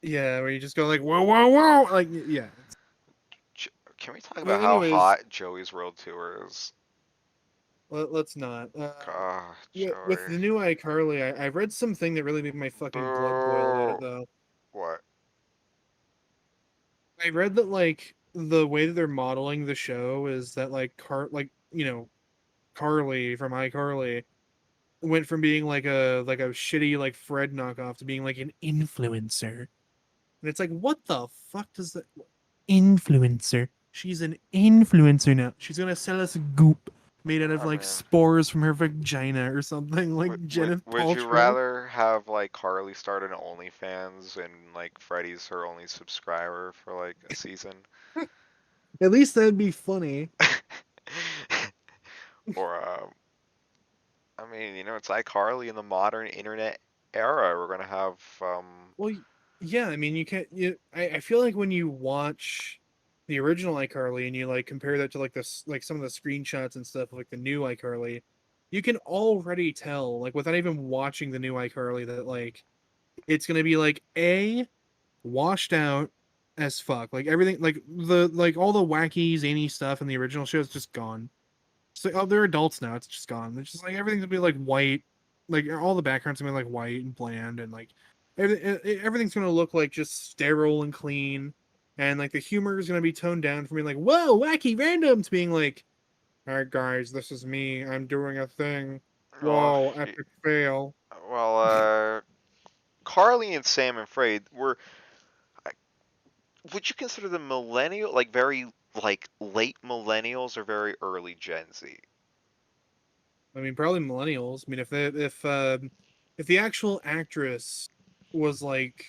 yeah, where you just go like whoa, whoa, whoa, like yeah. Can we talk about But how anyways, hot Joey's World Tour is? let's not. God, With Joey. the new iCarly, I read something that really made my fucking blood boil about it Boo. though. What? I read that like the way that they're modeling the show is that like Carly from iCarly went from being like a shitty like Fred knockoff to being like an influencer. And it's like, what the fuck does that influencer? She's an influencer now. She's gonna sell us goop made out of I like mean, spores from her vagina or something, like Gwyneth would you Paltrow. rather have like Carly start an OnlyFans and like Freddie's her only subscriber for like a season? At least that'd be funny. Or I mean, it's iCarly in the modern internet era. We're gonna have Well, yeah, I mean, you can't. I feel like when you watch the original iCarly and you like compare that to like this, like some of the screenshots and stuff of like the new iCarly, you can already tell, like without even watching the new iCarly, that like it's gonna be like a washed out as fuck. Like everything, like all the wacky zany stuff in the original show is just gone. It's like, oh, they're adults now. It's just gone. It's just like everything's gonna be like white, like all the backgrounds gonna be like white and bland, and like everything's gonna look like just sterile and clean, and like the humor is gonna be toned down from being like whoa wacky random to being like, all right guys, this is me. I'm doing a thing. oh, Whoa, epic fail. well, Carly and Sam and Fred were. Would you consider them millennial, like very like late millennials or very early Gen Z? I mean, probably millennials. I mean, if the actual actress was like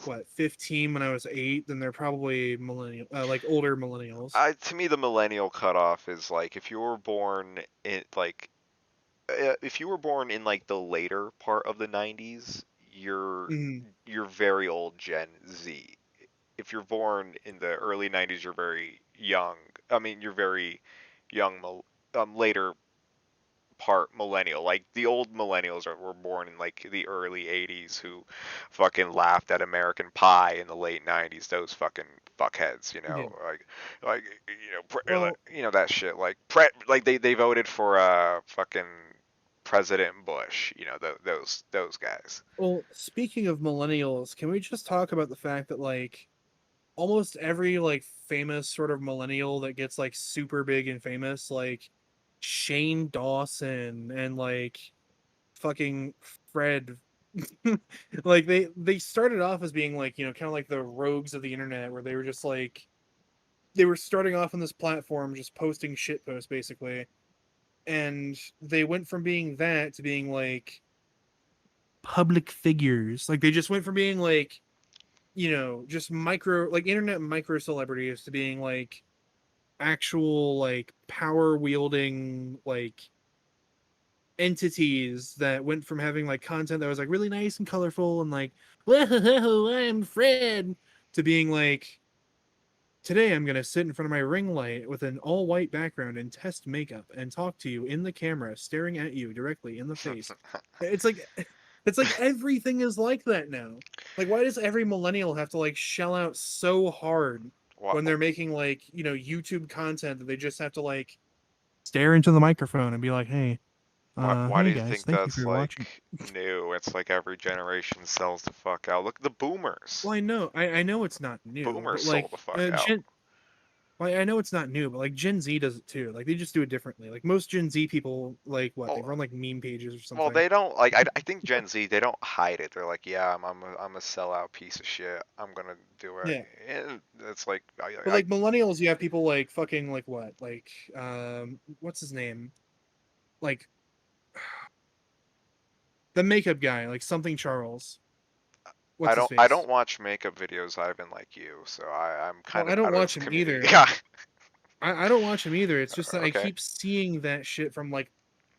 what 15 when I was 8, then they're probably millennial, like older millennials. To me, the millennial cutoff is like if you were born in like if you were born in like the later part of the 90s, Mm, you're very old Gen Z. If you're born in the early 90s, you're very young. I mean, you're very young, later part millennial. Like the old millennials were born in like the early 80s who fucking laughed at American Pie in the late 90s. Those fucking fuckheads, yeah. like Well, that shit. Like like they voted for fucking President Bush. Those guys. speaking of millennials, can we just talk about the fact that like almost every like famous sort of millennial that gets like super big and famous, like Shane Dawson and like fucking Fred, like they started off as being like kind of like the rogues of the internet, where they were just like they were starting off on this platform just posting shit posts basically, and they went from being that to being like public figures. Like they just went from being like, just micro, like internet micro celebrities to being like actual like power wielding like entities that went from having like content that was like really nice and colorful and like, whoa, I'm Fred, to being like, today I'm gonna sit in front of my ring light with an all white background and test makeup and talk to you in the camera, staring at you directly in the face. It's like it's like everything is like that now. Like why does every millennial have to like shell out so hard Why, when they're making like, YouTube content that they just have to like stare into the microphone and be like, hey, why do hey you guys, think thank you that's for watching. like new? It's like every generation sells the fuck out. Look at the boomers. Well, I know it's not new, Boomers but sold like the fuck out. well, I know it's not new, but like Gen Z does it too. Like they just do it differently. Like most Gen Z people, like what they Well, run like meme pages or well, something. they don't like. I think Gen Z, they don't hide it. They're like, yeah, I'm a sellout piece of shit. I'm gonna do it. Yeah, And it's like, but like millennials, you have people like fucking like what, like what's his name, like the makeup guy, like something Charles. What's his I face? don't watch makeup videos, Ivan, like you. So I'm Well, kind I of don't out of watch this him community. either. Yeah. I don't watch him either. It's just that I Okay. keep seeing that shit from like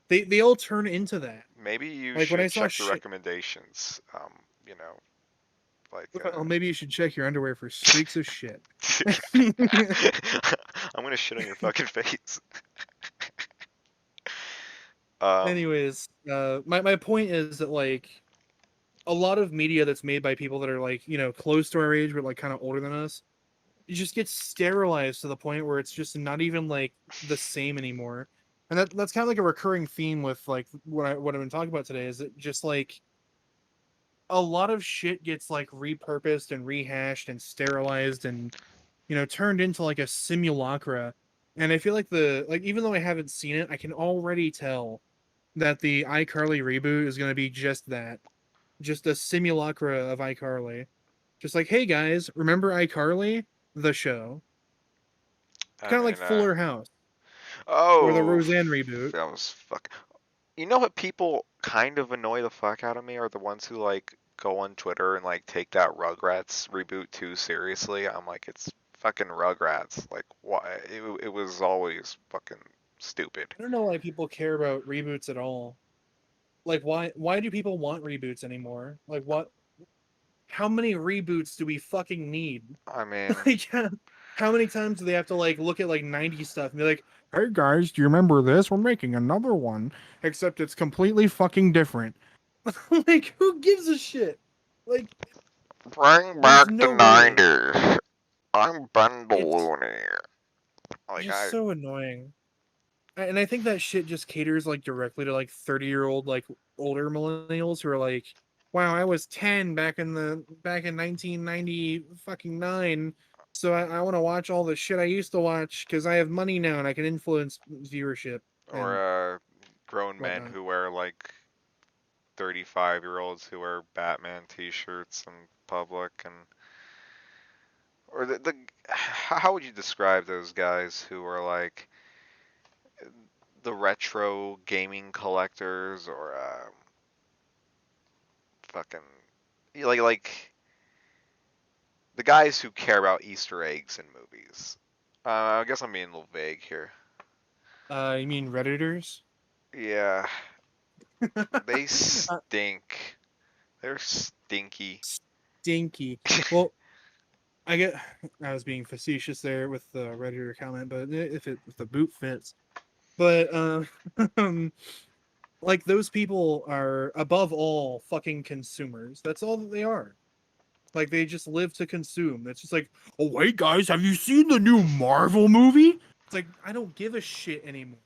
they all turn into that. Maybe you Like when I should saw check the shit. recommendations. You know, like. Well, maybe you should check your underwear for streaks of shit. I'm gonna shit on your fucking face. Um, Anyways, my point is that like a lot of media that's made by people that are like, close to our age but like kind of older than us, it just gets sterilized to the point where it's just not even like the same anymore. And that's kind of like a recurring theme with like what I've been talking about today is that just like a lot of shit gets like repurposed and rehashed and sterilized and turned into like a simulacra. And I feel like even though I haven't seen it, I can already tell that the iCarly reboot is going to be just that, just a simulacra of iCarly. Just like, hey guys, remember iCarly, the show? I Kind of like mean, Fuller House or the oh, Roseanne reboot. that was fuck. You know what people kind of annoy the fuck out of me are the ones who like go on Twitter and like take that Rugrats reboot too seriously. I'm like, it's fucking Rugrats. Like, why? It was always fucking stupid. I don't know why people care about reboots at all. Like, why do people want reboots anymore? Like, what? How many reboots do we fucking need? I mean, Like, how many times do they have to like look at like 90s stuff and be like, "Hey guys, do you remember this? We're making another one, except it's completely fucking different." Like, who gives a shit? Like, bring there's back the no way. 90s. I'm Ben It's Looney. Like just I, so annoying. And I think that shit just caters like directly to like 30-year-old like older millennials who are like, wow, I was 10 back in 1990 fucking 9. So I want to watch all the shit I used to watch because I have money now and I can influence viewership or and grown men whatnot. who wear like 35-year-olds who wear Batman t-shirts in public and or the how would you describe those guys who are like the retro gaming collectors or fucking like the guys who care about Easter eggs in movies. I guess I'm being a little vague here. You mean Redditors? Yeah, they uh, stink. They're stinky. Stinky. Well, I get I was being facetious there with the Redditor comment, but if the boot fits. But like those people are above all fucking consumers. That's all that they are. Like they just live to consume. It's just like, oh wait, guys, have you seen the new Marvel movie? It's like I don't give a shit anymore.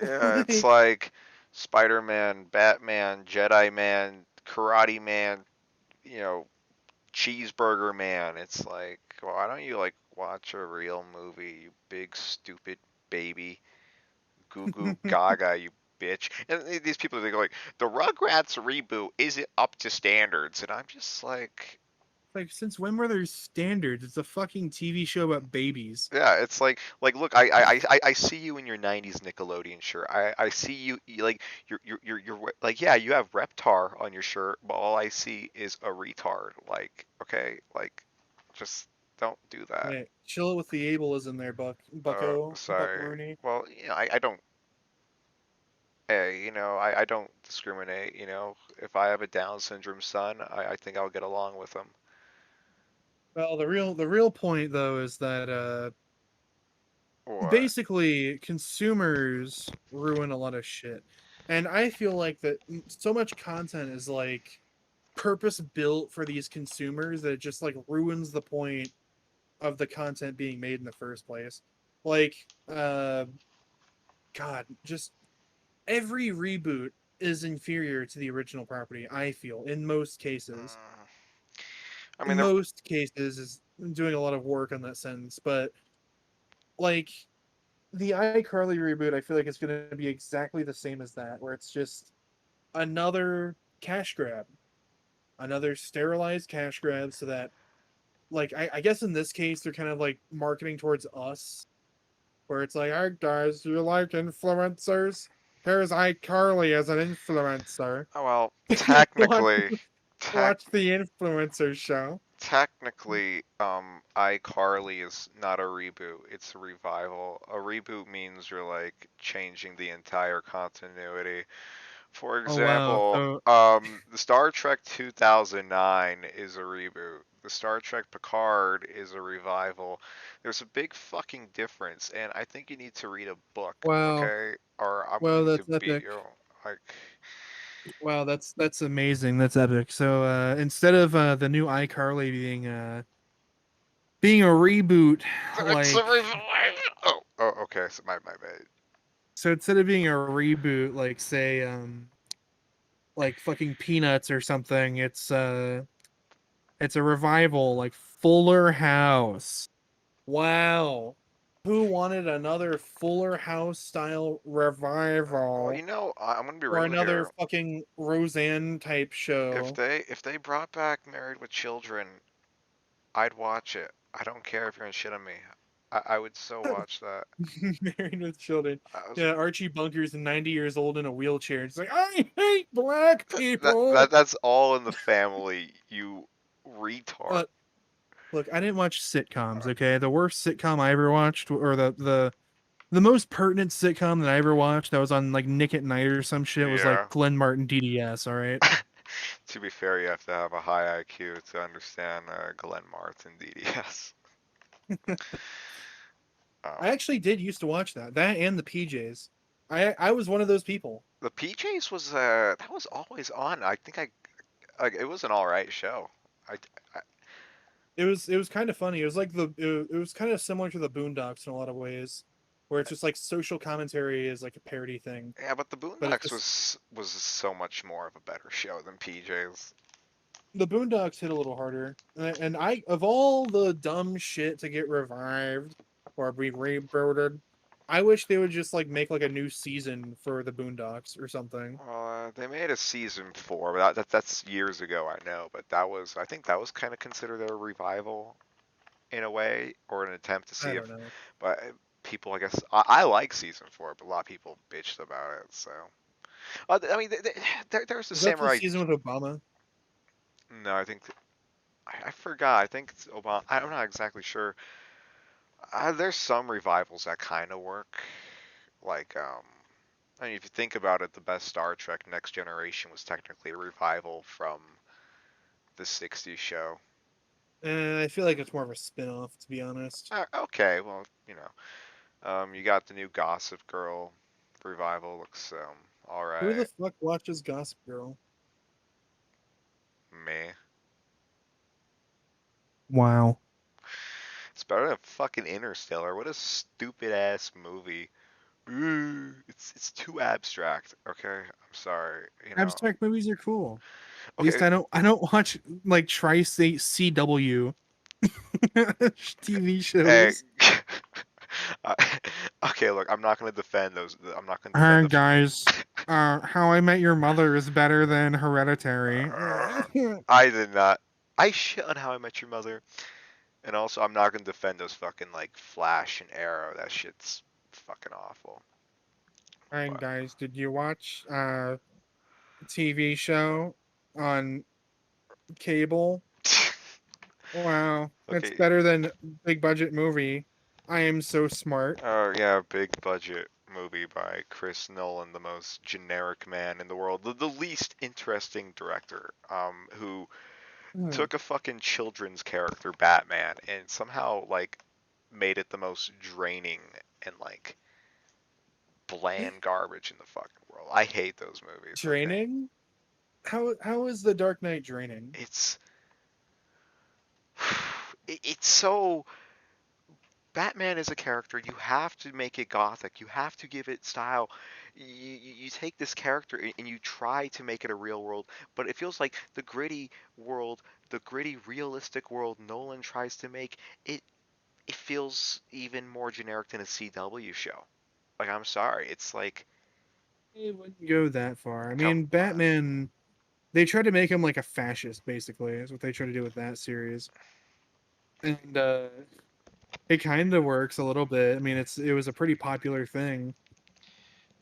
Yeah, it's Like like Spider-Man, Batman, Jedi Man, Karate Man, you know, Cheeseburger Man. It's like, why don't you like watch a real movie, you big stupid baby? Goo goo gaga, you bitch. And these people they go like, the Rugrats reboot isn't up to standards, and I'm just like, Like, since when were there standards? It's a fucking TV show about babies. Yeah, it's like look, I see you in your '90s Nickelodeon shirt. I see like like yeah, you have Reptar on your shirt, but all I see is a retard. Like okay, like just don't do that. Hey, chill with the ableism there, Buck Sorry. Rooney. Well, I don't. Hey, I don't discriminate. If I have a Down syndrome son, I think I'll get along with him. Well, the real point though is that What? basically consumers ruin a lot of shit. And I feel like that so much content is like purpose built for these consumers that it just like ruins the point of the content being made in the first place. Like God, just every reboot is inferior to the original property, I feel, in most cases. Mm, I mean, In most cases is doing a lot of work on that sentence, but like the iCarly reboot, I feel like it's going to be exactly the same as that, where it's just another cash grab, another sterilized cash grab, so that, like, I guess in this case, they're kind of like marketing towards us, where it's like, all right, guys, you like influencers? Here's iCarly as an influencer. well, watch, technically, tech watch the influencer show. technically, iCarly is not a reboot. It's a revival. A reboot means you're like changing the entire continuity. For Oh wow! example, So the Star Trek 2009 is a reboot. The Star Trek Picard is a revival. There's a big fucking difference, and I think you need to read a book, wow, okay? Or I'm wow, going to that's beat epic. you. Like, Wow, that's amazing. That's epic. So instead of the new iCarly being a reboot, it's a like revival. Oh, okay. So my bad. so instead of being a reboot, like say like fucking Peanuts or something, it's a revival like Fuller House. Wow. Who wanted another Fuller House style Well, revival I'm gonna be or real another here. fucking Roseanne type If show? they brought back Married with Children, I'd watch it. I don't care if you're gonna shit on me. I would so watch that. Married with Children. I was Yeah, Archie Bunker's 90 years old in a wheelchair. It's like, I hate black people. that's all in the family, you retard. But look, I didn't watch sitcoms, okay? The worst sitcom I ever watched, or the most pertinent sitcom that I ever watched that was on like Nick at Night or some shit was like Yeah. Glenn Martin DDS, all right? To be fair, you have to have a high IQ to understand Glenn Martin DDS. Um, I actually did used to watch that and the PJs. I was one of those people. the PJs was that was always on. I think it was an all right show. I, I It was kind of funny. It was like it was kind of similar to the Boondocks in a lot of ways, where it's just like social commentary is like a parody thing, yeah, but the but it's Boondocks just was so much more of a better show than PJs. the Boondocks hit a little harder. And I, of all the dumb shit to get revived or be rebooted, I wish they would just like make like a new season for the Boondocks or something. They made a season 4, but that's years ago, I know. But I think that was kind of considered a revival in a way, or an attempt to I see don't if, know. but people, I guess, I like season 4, but a lot of people bitched about it. So, I mean, there's the Was that the Samurai. season with Obama? No, I think I forgot. I think it's Obama. I'm not exactly sure. There's some revivals that kind of work, like I mean, if you think about it, the best Star Trek Next Generation was technically a revival from the '60s show. I feel like it's more of a spin-off, to be honest. Okay, well, you got the new Gossip Girl revival. Looks all Who the right. fuck watches Gossip Girl? Me. Wow. It's better than fucking Interstellar. What a stupid ass movie. It's too abstract. Okay, I'm sorry. Abstract movies are cool. At least Okay, I don't watch like Tri State CW TV hey. shows. Uh, okay, look, I'm not gonna defend those. I'm not gonna defend Hi the. guys. How I Met Your Mother is better than Hereditary. I did not. I shit on How I Met Your Mother, and also I'm not gonna defend those fucking like Flash and Arrow. That shit's fucking awful. And But guys, did you watch TV show on cable? Wow, it's okay, better than big budget movie. I am so smart. yeah, big budget movie by Chris Nolan, the most generic man in the world, the least interesting director, who Hmm. took a fucking children's character, Batman, and somehow like made it the most draining and like bland garbage in the fucking world. I hate those movies. Okay, Draining? How is the Dark Knight draining? it's it's so Batman is a character. You have to make it gothic. You have to give it style. You take this character and you try to make it a real world, but it feels like the gritty world, the gritty realistic world Nolan tries to make it. It feels even more generic than a CW show. Like I'm sorry, it's like It wouldn't go that far. I come mean, on. Batman. They tried to make him like a fascist, basically. Is what they try to do with that series, and it kind of works a little bit. I mean, it was a pretty popular thing.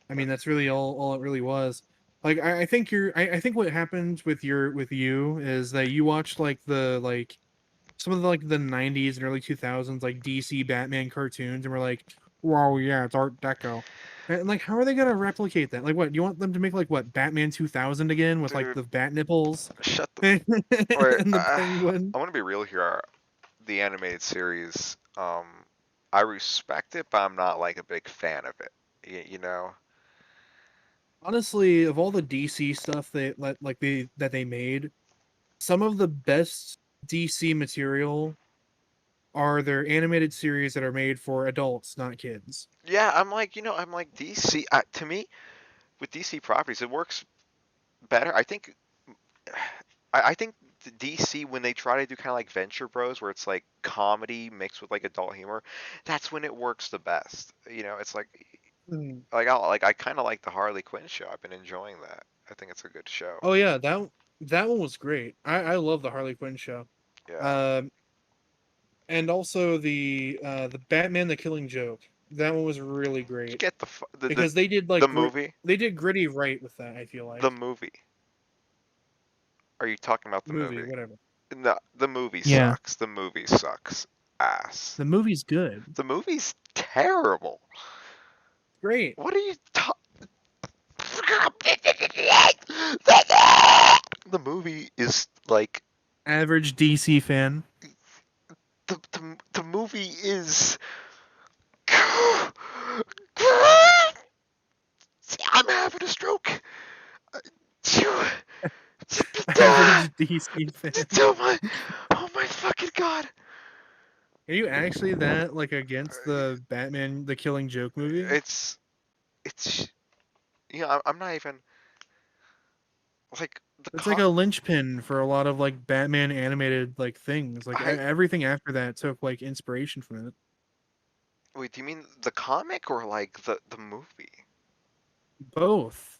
I mean, that's really all it really was. Like, I think I think what happened with you is that you watched like some of the 90s and early 2000s like DC Batman cartoons and were like, wow, yeah, it's Art Deco. And like, how are they gonna replicate that? Like, what, you want them to make like what, Batman 2000 again with like Dude, the bat nipples shut the. and Or the penguin? I want to be real here. The animated series, I respect it, but I'm not like a big fan of it. You know? Honestly, of all the DC stuff that they made, some of the best DC material are their animated series that are made for adults, not kids. Yeah, I'm like DC. To me, with DC properties, it works better. I think the DC when they try to do kind of like Venture Bros, where it's like comedy mixed with like adult humor, that's when it works the best. You know, it's Hmm. I kind of like the Harley Quinn show. I've been enjoying that. I think it's a good show. Oh yeah, that one was great. I love the Harley Quinn show. Yeah. Um, and also the Batman the Killing Joke. That one was really great Get because they did the like movie. they did gritty right with that. I feel The like movie. Are you talking about the movie, movie? whatever. No, the movie Yeah, sucks. The movie sucks ass. the movie's good. The movie's terrible. Great. What are you talking? The movie is like Average DC fan. the movie is. I'm having a stroke. Average DC fan. Oh my, oh my fucking god. Are you actually that like against the Batman the Killing Joke movie? It's it's I'm not even like the It's like a linchpin for a lot of like Batman animated like things. Like I everything after that took like inspiration from it. wait, do you mean the comic or like the movie? Both.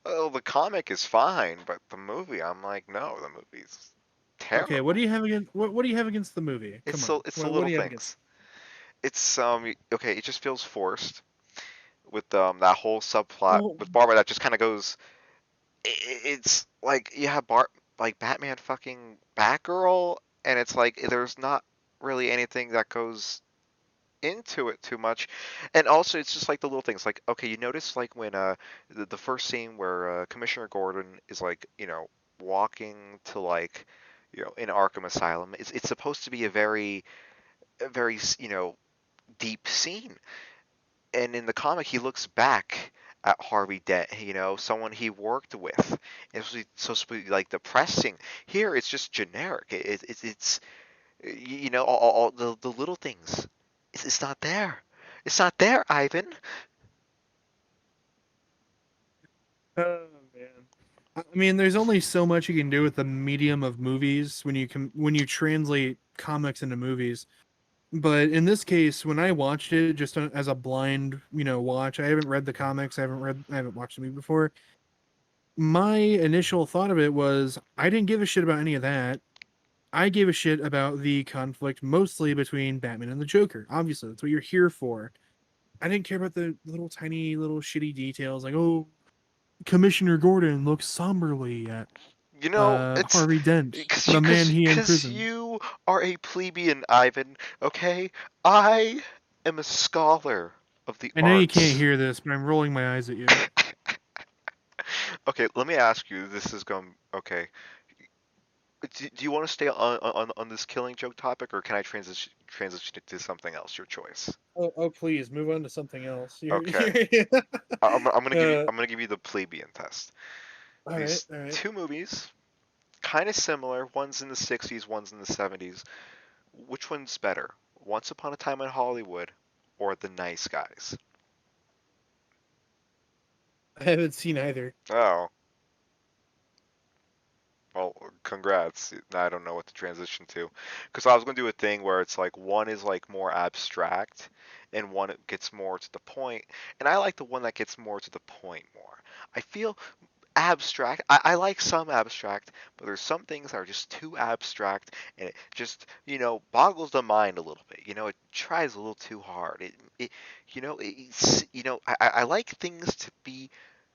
Oh, the comic is fine, but the movie, I'm like, no, the movie's Okay, what terrible. do you have against what do you have against the movie? Come on. It's the What little do you have against? things. It's okay, it just feels forced with that whole subplot Well, with Barbara that just kind of goes. It's like you have like Batman fucking Batgirl, and it's like there's not really anything that goes into it too much, and also it's just like the little things. Like okay, you notice like when the first scene where Commissioner Gordon is like walking to like in Arkham Asylum. It's supposed to be a very deep scene, and in the comic he looks back at Harvey Dent, someone he worked with. Supposed to be like depressing. Here it's just generic. It's all the little things. It's not there. It's not there, Ivan. oh man. I mean, there's only so much you can do with the medium of movies when you translate comics into movies. But in this case, when I watched it just as a blind, watch, I haven't read the comics, I haven't watched the movie before. My initial thought of it was I didn't give a shit about any of that. I gave a shit about the conflict mostly between Batman and the Joker. Obviously, that's what you're here for. I didn't care about the little tiny little shitty details like, oh, Commissioner Gordon looks somberly at You know, it's Harvey Dent, because the man he imprisoned. you are a plebeian, Ivan. Okay, I am a scholar of the I know you can't arts. hear this, but I'm rolling my eyes at you. Okay, let me ask you. This is going okay. Do you want to stay on this killing joke topic, or can I transition it to something else? Your choice. Oh, please move on to something else. Okay, I'm gonna give you the plebeian test. All right, These all right. two movies, kind of similar. One's in the '60s, one's in the '70s. Which one's better? Once Upon a Time in Hollywood or The Nice Guys? I haven't seen either. Oh, well, congrats. Now I don't know what to transition to. Because I was going to do a thing where it's like one is like more abstract and one gets more to the point. And I like the one that gets more to the point more. I feel abstract. I like some abstract, but there's some things that are just too abstract, and it just boggles the mind a little bit. It tries a little too hard. I like things to be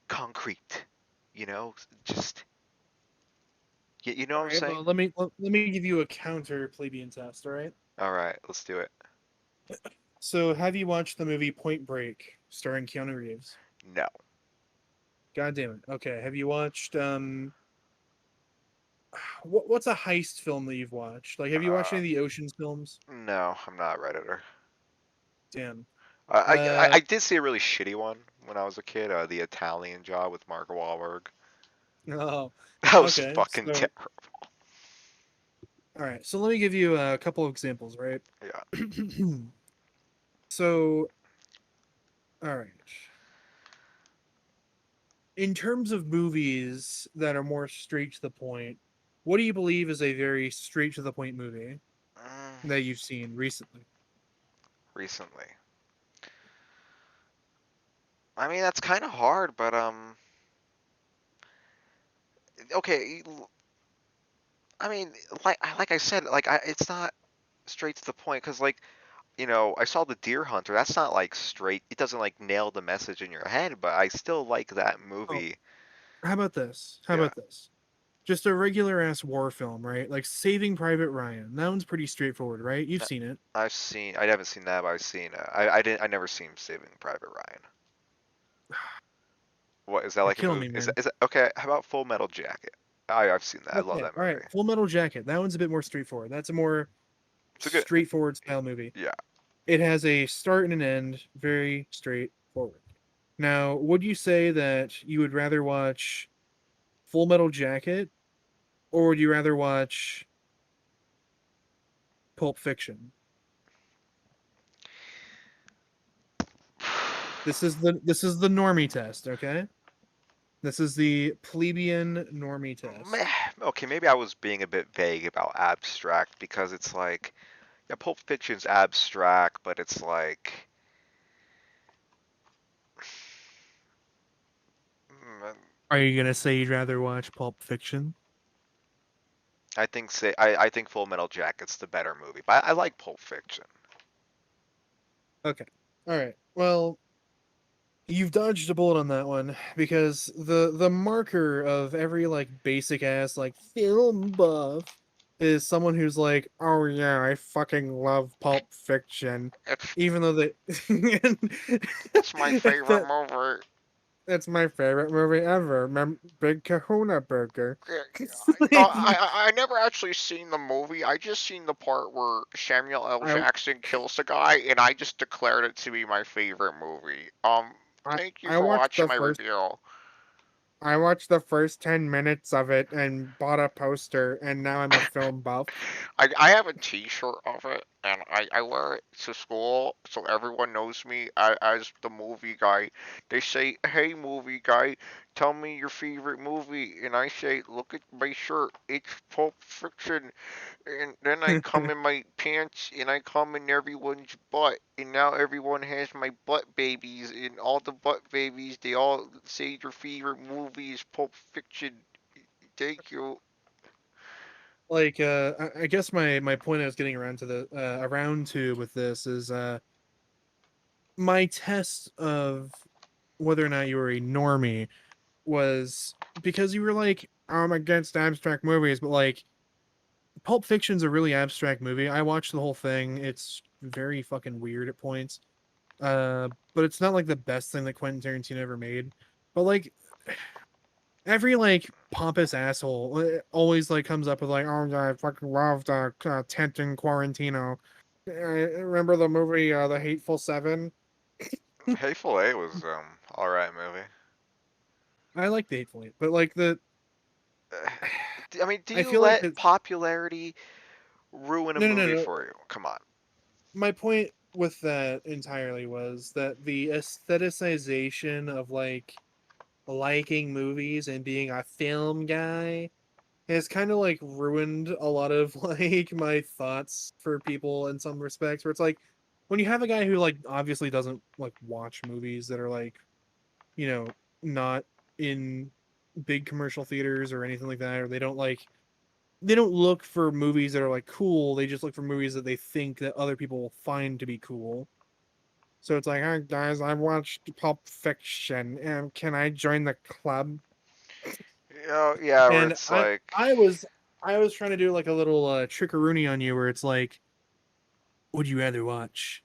concrete. Just you know All what I'm right, saying? well, let me give you a counter plebeian test. All right. All right, let's do it. So, have you watched the movie Point Break starring Keanu Reeves? No, God damn it. Okay. Have you watched what's a heist film that you've watched? Like, have you watched uh, any of the Ocean's films? no, I'm not a redditor. Damn. I did see a really shitty one when I was a kid. The Italian Job with Mark Wahlberg. Oh, That was okay. fucking So, terrible. all right. So let me give you a couple of examples, right? Yeah. So, all right. In terms of movies that are more straight to the point, what do you believe is a very straight to the point movie that you've seen recently? Recently. I mean, that's kind of hard, but okay. I mean, like I said, it's not straight to the point because I saw the Deer Hunter. That's not like straight. It doesn't like nail the message in your head, but I still like that Oh, movie. how about this? How Yeah, about this? Just a regular ass war film, right? Like Saving Private Ryan. That one's pretty straightforward, right? You've Uh, seen it. I've seen. I haven't seen that, but I've seen. I didn't. I never seen Saving Private Ryan. What is that You're like a killing movie? me, Is man. that, is that okay? How about Full Metal Jacket? I've seen that. I love Okay, that all right. movie. Full Metal Jacket. That one's a bit more straightforward. That's a more It's a good. straightforward style movie. Yeah. It has a start and an end, very straightforward. Now, would you say that you would rather watch Full Metal Jacket or would you rather watch Pulp Fiction? This is the normie test, okay? This is the plebeian normie test. Okay, maybe I was being a bit vague about abstract because it's like, yeah, Pulp Fiction's abstract, but it's like, mm, Are you gonna say you'd rather watch Pulp Fiction? I think Full Metal Jacket's the better movie, but I like Pulp Fiction. Okay. All right. Well, you've dodged a bullet on that one because the marker of every like basic ass like film buff is someone who's like, oh yeah, I fucking love Pulp Fiction, It's even though they it's my favorite that movie. that's my favorite movie ever. Big Kahuna Burger. Yeah, no, Like, I never actually seen the movie. I just seen the part where Samuel L. I Jackson kills the guy, and I just declared it to be my favorite movie. I Thank you I for watched watching the my first review. I watched the first 10 minutes of it and bought a poster, and now I'm a film buff. I have a T-shirt of it, and I wear it to school, so everyone knows me as the movie guy. They say, "Hey, movie guy, tell me your favorite movie," and I say, "Look at my shirt, it's Pulp Fiction." And then I come in my pants and I come in everyone's butt. And now everyone has my butt babies. And all the butt babies, they all say their favorite movie is Pulp Fiction. Thank you. like I guess my point I was getting around to the around to with this is my test of whether or not you were a normie was because you were like, I'm against abstract movies, but like Pulp Fiction's a really abstract movie. I watched the whole thing. It's very fucking weird at points. But it's not like the best thing that Quentin Tarantino ever made. But like every like pompous asshole always like comes up with like, oh yeah, I fucking loved Tent in Quarantino. Remember the movie The Hateful Seven? Hateful Eight was all right movie. I like The Hateful Eight, but like the I mean, do I you feel like let that popularity ruin a no movie no. for you? Come on. My point with that entirely was that the aestheticization of like liking movies and being a film guy has kind of like ruined a lot of like my thoughts for people in some respects where it's like when you have a guy who like obviously doesn't like watch movies that are like, you know, not in big commercial theaters or anything like that, or they don't look for movies that are like cool, they just look for movies that they think that other people will find to be cool. So it's like, hi guys, I watched Pulp Fiction and can I join the club? You know, yeah, where And it's I like, I was I was trying to do like a little trickeroony on you where it's like, would you rather watch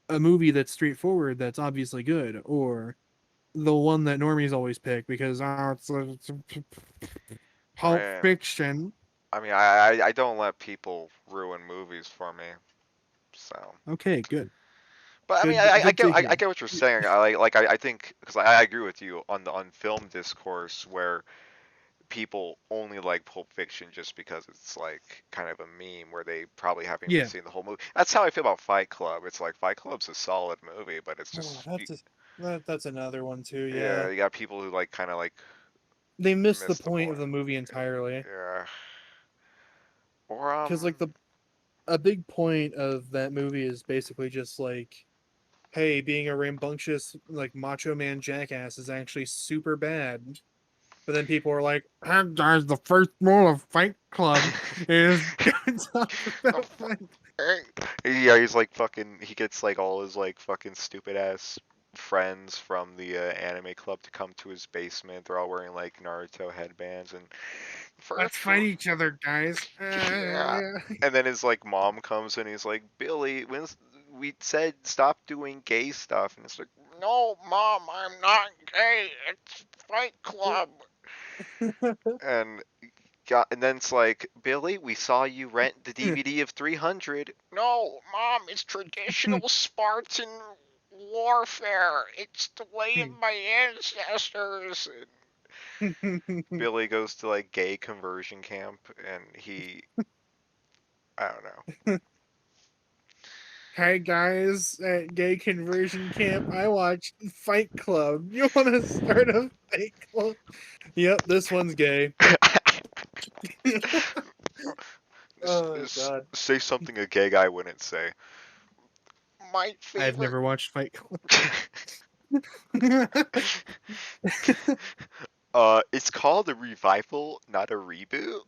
a movie that's straightforward, that's obviously good, or the one that normies always pick because it's I Pulp mean, Fiction? I don't let people ruin movies for me. So, Okay, good, but I mean, good to I hear. get what you're saying. I think because I agree with you on the film discourse where people only like Pulp Fiction just because it's like kind of a meme where they probably haven't even Yeah, seen the whole movie. That's how I feel about Fight Club. It's like Fight Club's a solid movie, but it's oh, just that's another one too. yeah, Yeah, you got people who like kind of like they missed the miss the point of point. the movie entirely Yeah, or because like the a big point of that movie is basically just like, hey, being a rambunctious like macho man jackass is actually super bad. But then people are like, "Hey guys, the first rule of Fight Club is don't talk Oh, about fuck. Fight." Yeah, he's like fucking. He gets like all his like fucking stupid ass friends from the anime club to come to his basement. They're all wearing like Naruto headbands and Let's first fight rule. each other, guys. Yeah. And then his like mom comes and he's like, Billy, when's we said stop doing gay stuff, and it's like, no, mom, I'm not gay. It's Fight Club. And and then it's like, Billy, we saw you rent the DVD of 300. No, Mom, it's traditional Spartan warfare. It's the way of my ancestors. And Billy goes to like gay conversion camp, and I don't know. Hey guys, at gay conversion camp, I watched Fight Club. You want to start a Fight Club? Yep, this one's gay. Oh God, Say something a gay guy wouldn't say. My I've favorite. never watched Fight Club. It's called a revival, not a reboot.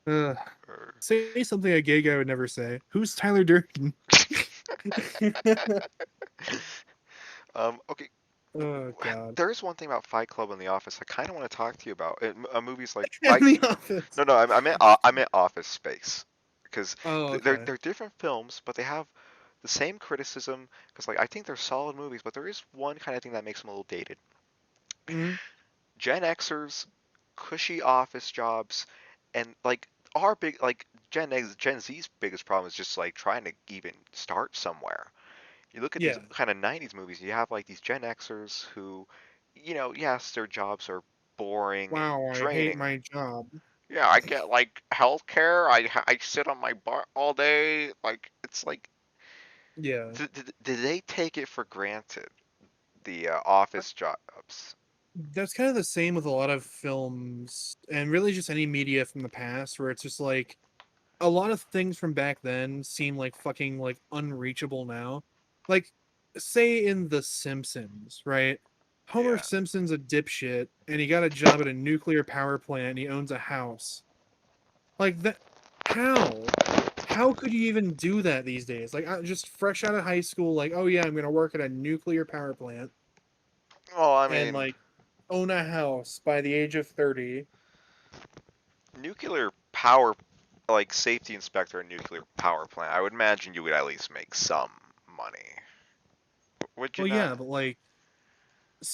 Ugh. Or... Say something a gay guy would never say. Who's Tyler Durden? Okay. Oh God. There is one thing about Fight Club and The Office I kind of want to talk to you about. Movies like And Fight. The Office. No, no, I meant Office Space because Oh, they're okay. they're different films, but they have the same criticism. Because like I think they're solid movies, but there is one kind of thing that makes them a little dated. Mhm. Gen Xers, cushy office jobs, and like our big like Gen Z's biggest problem is just like trying to even start somewhere. You look at these Yeah. kind of 90s movies, you have like these Gen Xers who, yes, their jobs are boring and Wow, I hate draining. my job. Yeah, I get like healthcare. I sit on my butt all day. Like it's like, Yeah. did they take it for granted the office jobs? That's kind of the same with a lot of films and really just any media from the past where it's just like a lot of things from back then seem like fucking like unreachable now. Like say in The Simpsons, right? Homer Yeah. Simpson's a dipshit and he got a job at a nuclear power plant and he owns a house. Like that, how? How could you even do that these days? Like, just fresh out of high school, like, oh yeah, I'm gonna work at a nuclear power plant Well, I and mean, like own a house by the age of 30. nuclear power, like safety inspector in nuclear power plant, I would imagine you would at least make some money. Would you Well, not? yeah, but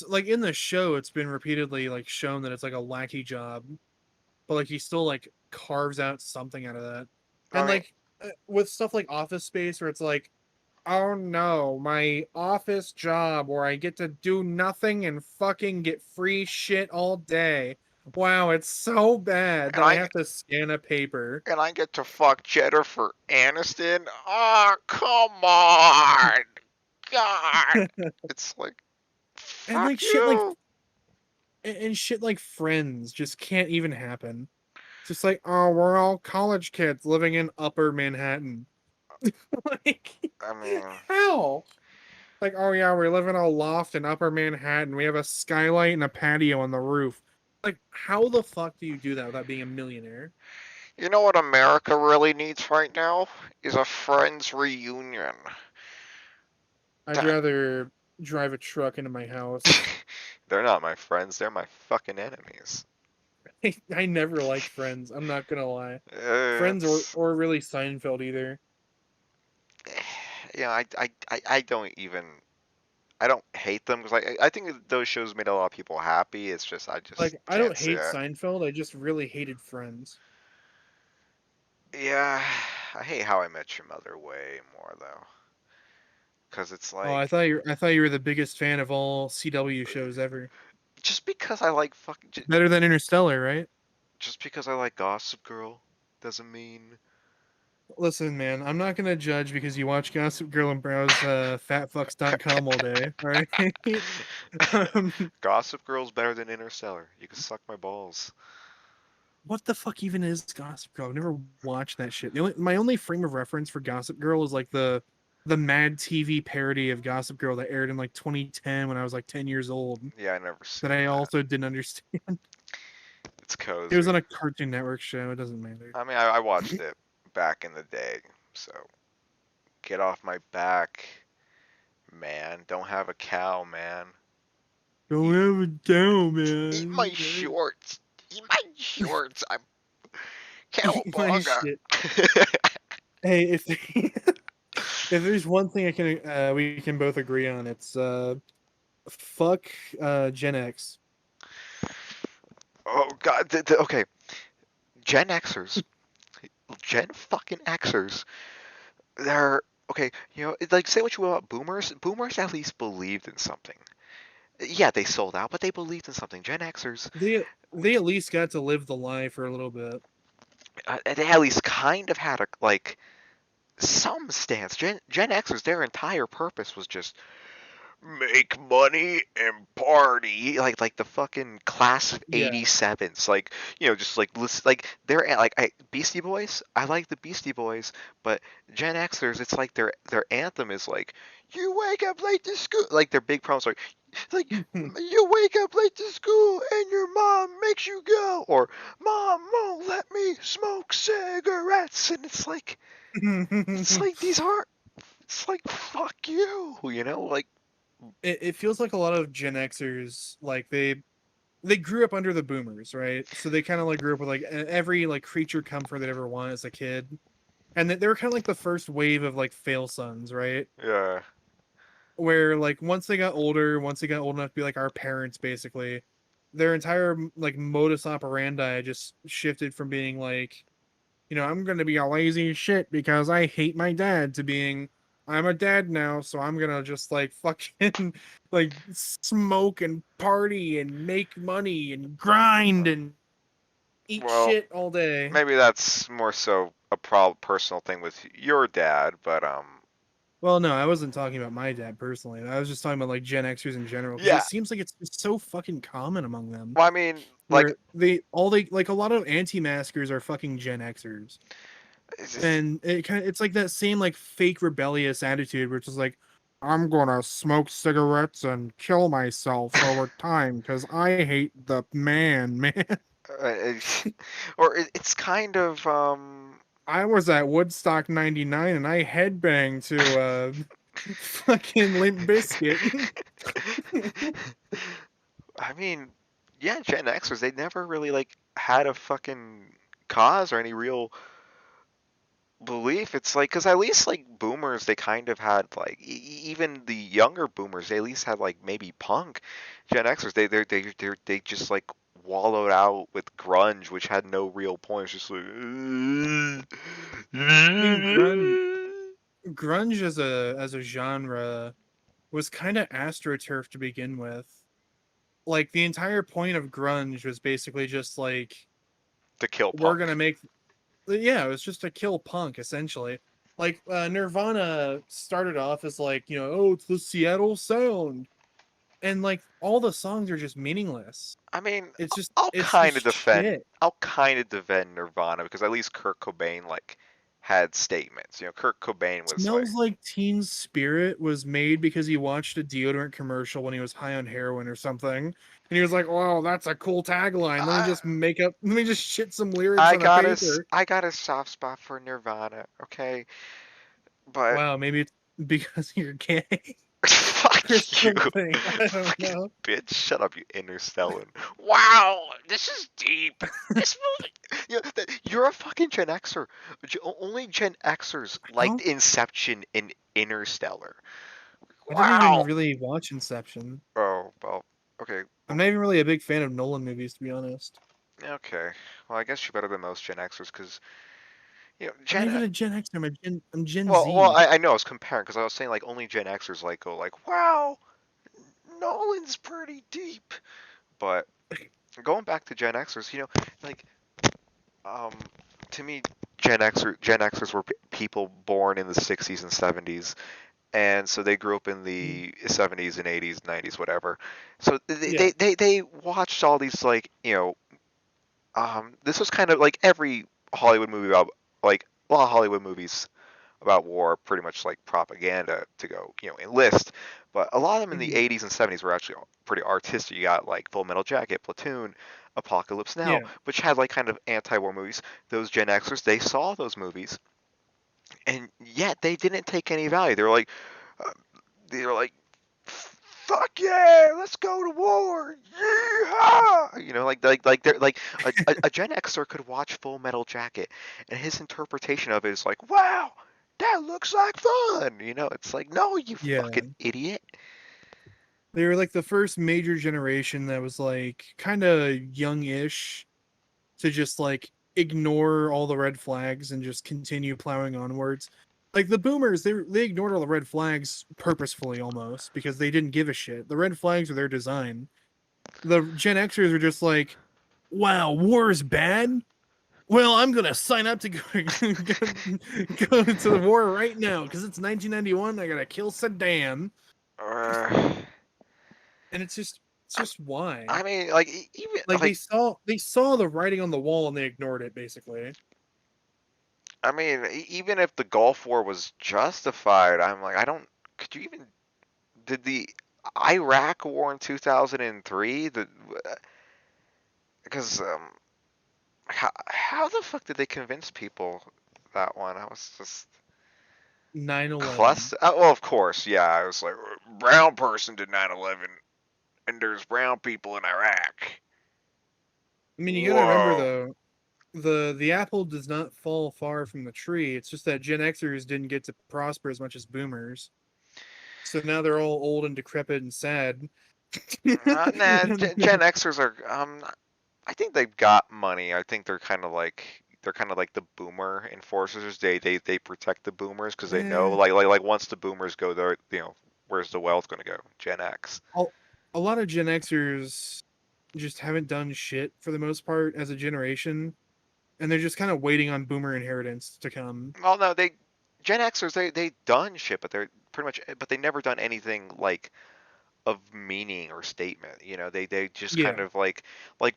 like in the show, it's been repeatedly like shown that it's like a lackey job, but like he still like carves out something out of that. I And mean, like with stuff like Office Space, where it's like, oh no, my office job where I get to do nothing and fucking get free shit all day. Wow, it's so bad and that I I have to scan a paper. and I get to fuck Jennifer Aniston. Oh, come on, God! It's like, And fuck like shit like you. and shit like Friends just can't even happen. It's just like, oh, we're all college kids living in Upper Manhattan. Like, I mean, how? Like, oh yeah, we live in a loft in Upper Manhattan. We have a skylight and a patio on the roof. Like, how the fuck do you do that without being a millionaire? you know what America really needs right now is a Friends reunion. I'd That rather drive a truck into my house. they're not my friends. They're my fucking enemies. I never liked Friends. I'm not gonna lie. Friends It's or really Seinfeld either. you know I don't even I don't hate them because I think those shows made a lot of people happy. It's just I just Like, I can't don't see hate it. Seinfeld. I just really hated Friends. Yeah, I hate How I Met Your Mother way more though, because it's Oh, like I thought you were the biggest fan of all CW shows ever. just because I like fucking Better than Interstellar, right? just because I like Gossip Girl doesn't mean Listen, man, I'm not gonna judge because you watch Gossip Girl and browse fatfucks.com all day, all right? um, Gossip Girl's better than Interstellar. You can suck my balls. what the fuck even is Gossip Girl? I've never watched that shit. My only frame of reference for Gossip Girl is like the Mad TV parody of Gossip Girl that aired in like 2010 when I was like 10 years old. Yeah, I never That seen I that. also didn't understand. It's It was cozy. on a Cartoon Network show. It doesn't matter. I mean, I watched it back in the day, so get off my back, man. Don't have a cow, man. Don't Eat, have it down, eat my man. shorts. Eat my shorts. I'm Eat my cowabunga. shit. Hey, if if there's one thing I can we can both agree on, it's fuck Gen X. Oh God. Okay, Gen Xers, Gen fucking Xers. They're okay. You know, like say what you will about Boomers. Boomers at least believed in something. Yeah, they sold out, but they believed in something. Gen Xers, They at least got to live the lie for a little bit. they at least kind of had a like some stance. Gen Xers, their entire purpose was just make money and party, like the fucking class of Yeah. '87s, like you know, just like listen, like they're like Beastie Boys. I like the Beastie Boys, but Gen Xers, it's like their anthem is like you wake up late to school, like their big promise like you wake up late to school and your mom makes you go, or mom won't let me smoke cigarettes, and it's like these aren't. It's like fuck you, you know, like It feels like a lot of Gen Xers like they grew up under the boomers, right? So they kind of like grew up with like every like creature comfort they'd ever wanted as a kid. And they were kind of like the first wave of like fail sons, right? yeah. Where like once they got old enough to be like our parents basically, their entire like modus operandi just shifted from being like, I'm gonna be a lazy shit because I hate my dad to being I'm a dad now, so I'm gonna just like fucking like smoke and party and make money and grind and eat Well, shit all day. maybe that's more so a personal thing with your dad, but Well, no, I wasn't talking about my dad personally. I was just talking about like Gen Xers in general because it yeah. seems like it's just so fucking common among them. Well, I mean, like, Where they like a lot of anti-maskers are fucking Gen Xers. it's And it's like that same like fake rebellious attitude where it's just like I'm gonna smoke cigarettes and kill myself over time because I hate the man. Or it's kind of I was at Woodstock '99 and I headbanged to fucking Limp Biscuit. I mean, yeah, Gen Xers, they never really like had a fucking cause or any real belief. It's like, because at least like boomers, they kind of had like even the younger boomers, they at least had like maybe punk. Gen Xers, they just like wallowed out with grunge, which had no real point. It's just like, I mean, grunge as a genre was kind of astroturf to begin with. Like the entire point of grunge was basically just like to kill we're gonna punk. make yeah, it was just to kill punk essentially. Like Nirvana started off as like, oh, it's the Seattle sound. And like all the songs are just meaningless. I mean, It's just shit. I'll kind of defend Nirvana because at least Kurt Cobain like had statements. Kurt Cobain was like, Smells Like Teen Spirit was made because he watched a deodorant commercial when he was high on heroin or something. And he was like, "Wow, that's a cool tagline. I, Let me just shit some lyrics on a paper." I got a soft spot for Nirvana, okay? But Wow, maybe it's because you're gay or fuck you, something. I don't fucking know. bitch! Shut up, you interstellar. Wow, this is deep. This movie. You're a fucking Gen Xer. Only Gen Xers I liked don't Inception and Interstellar. I don't even Wow. really watch Inception. Oh well. Okay. I'm not even really a big fan of Nolan movies, to be honest. Okay. Well, I guess you're better than most Gen Xers because I'm not Gen. even a Gen X. I'm Gen Well, Z. I know I was comparing because I was saying like only Gen Xers like go like, wow, Nolan's pretty deep. But going back to Gen Xers, like um, to me, Gen Xers were people born in the 60s and 70s, and so they grew up in the 70s and 80s, 90s, whatever. So Yeah. they watched all these like this was kind of like every Hollywood movie about like a lot of Hollywood movies about war are pretty much like propaganda to go enlist, but a lot of them in the Mhm. 80s and 70s were actually pretty artistic. You got like Full Metal Jacket, Platoon, Apocalypse Now, Yeah. which had like kind of anti-war movies. Those Gen Xers, they saw those movies, and yet they didn't take any value. Uh, they were like, fuck yeah, let's go to war, yeehaw! They're like a Gen Xer could watch Full Metal Jacket, and his interpretation of it is like, wow, that looks like fun. It's like, no, you Yeah. fucking idiot. They were like the first major generation that was like kind of young-ish to just like ignore all the red flags and just continue plowing onwards. Like the boomers, they ignored all the red flags purposefully almost because they didn't give a shit. The red flags are their design. The Gen Xers are just like, wow, war is bad. Well, I'm gonna sign up to go to the war right now because it's 1991. I gotta kill Saddam, Uh, and it's just why. I mean, like even Like like they saw the writing on the wall and they ignored it basically. I mean, even if the Gulf War was justified, I'm like, I don't. Could you even? Did the Iraq War in 2003? Because how the fuck did they convince people that one? I was just 9/11. cluster. Well, of course, yeah. I was like, brown person did 9/11, and there's brown people in Iraq. I mean, you gotta remember Whoa. though, the apple does not fall far from the tree. It's just that Gen Xers didn't get to prosper as much as boomers. So now they're all old and decrepit and sad. Nah, Gen Xers are. I think they've got money. I think they're kind of like the boomer enforcers. They protect the boomers because they know Eh, like once the boomers go, there where's the wealth going to go? Gen X. a, a lot of Gen Xers just haven't done shit for the most part as a generation, and they're just kind of waiting on boomer inheritance to come. Well, no, Gen Xers they done shit, but they're pretty much but they never done anything like of meaning or statement. They just kind Yeah, of like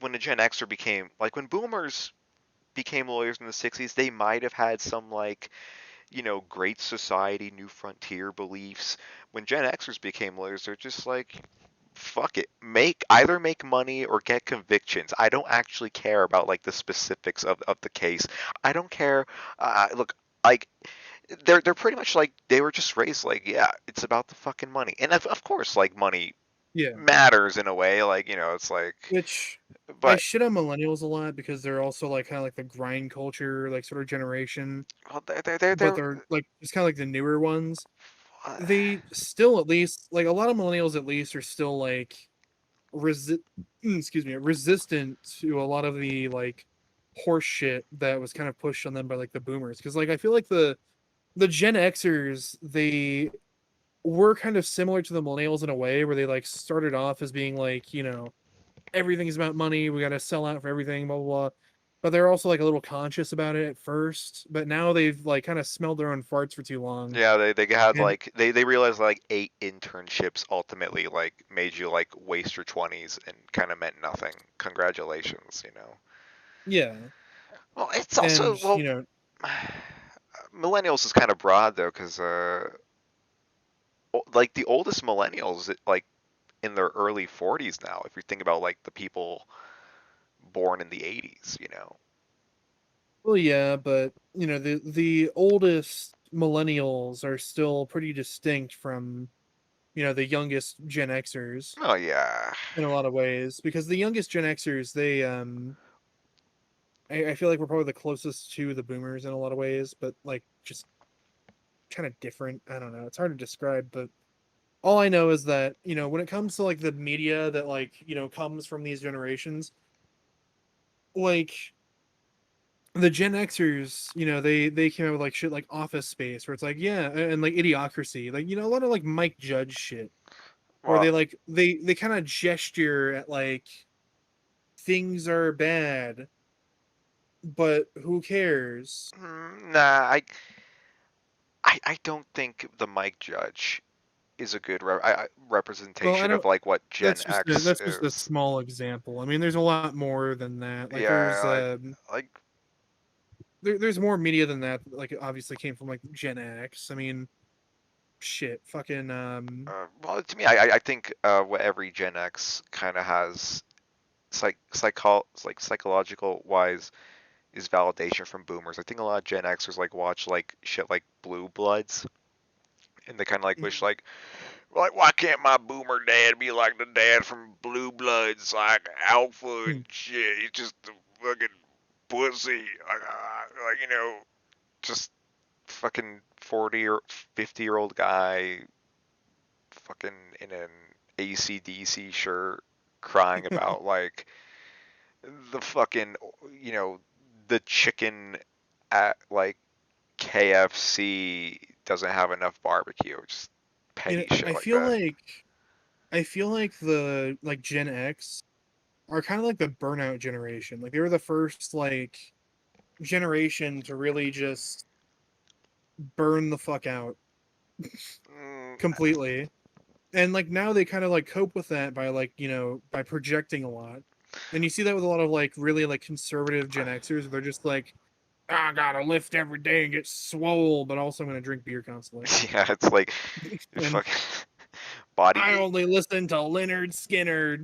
when the Gen Xer became like when boomers became lawyers in the 60s, they might have had some like great society, new frontier beliefs. When Gen Xers became lawyers, they're just like fuck it. Either make money or get convictions. I don't actually care about like the specifics of the case. I don't care. Look, like they're pretty much like they were just raised like, yeah, it's about the fucking money, and of course like money Yeah. matters in a way, like, it's like, Which I but shit on millennials a lot because they're also like kind of like the grind culture, like sort of generation, well, they're but they're like it's kind of like the newer ones. uh, They still at least like a lot of millennials at least are still like resi- excuse me, resistant to a lot of the like horse shit that was kind of pushed on them by like the boomers. Because like I feel like the Gen Xers they were kind of similar to the millennials in a way where they like started off as being like everything's about money. We got to sell out for everything, blah, blah, blah. But they're also like a little conscious about it at first. But now they've like kind of smelled their own farts for too long. yeah, they had And like they realized like 8 internships ultimately like made you like waste your 20s and kind of meant nothing. Congratulations. yeah. Well, it's And, also, well, millennials is kind of broad though, because like the oldest millennials like in their early 40s now, if you think about like the people born in the 80s. well, yeah, but, the oldest millennials are still pretty distinct from, the youngest Gen Xers Oh yeah. in a lot of ways. Because the youngest Gen Xers, I feel like we're probably the closest to the boomers in a lot of ways, but like just kind of different. I don't know. It's hard to describe, but all I know is that, when it comes to like the media that like, comes from these generations, like the Gen Xers, they came out with like shit like Office Space, where it's like, yeah, and like Idiocracy, like, a lot of like Mike Judge shit, where Well, they kind of gesture at like things are bad, but who cares? nah, I don't think the Mike Judge is a good Well, I representation of don't. like what Gen X That's just a is. small example. I mean, there's a lot more than that. Like Yeah, like there's more media than that. Like it obviously came from like Gen X. I mean, shit, fucking well, to me, I think what every Gen X kind of has psychological wise is validation from boomers. I think a lot of Gen Xers like watch like shit like Blue Bloods, and they kind of like wish like why can't my boomer dad be like the dad from Blue Bloods, like alpha and shit? He's just a fucking pussy, just fucking 40 or 50-year-old guy, fucking in an ACDC shirt, crying about like the fucking, you know, the chicken at like KFC doesn't have enough barbecue. Just petty shit I like feel that. like the like Gen X are kind of like the burnout generation. Like they were the first like generation to really just burn the fuck out Mm, completely. And like now they kind of like cope with that by like, by projecting a lot. And you see that with a lot of like really like conservative Gen Xers. They're just like, I gotta lift every day and get swole, but also I'm gonna drink beer constantly. yeah, it's like And fucking I body, only listen to Leonard Skinner.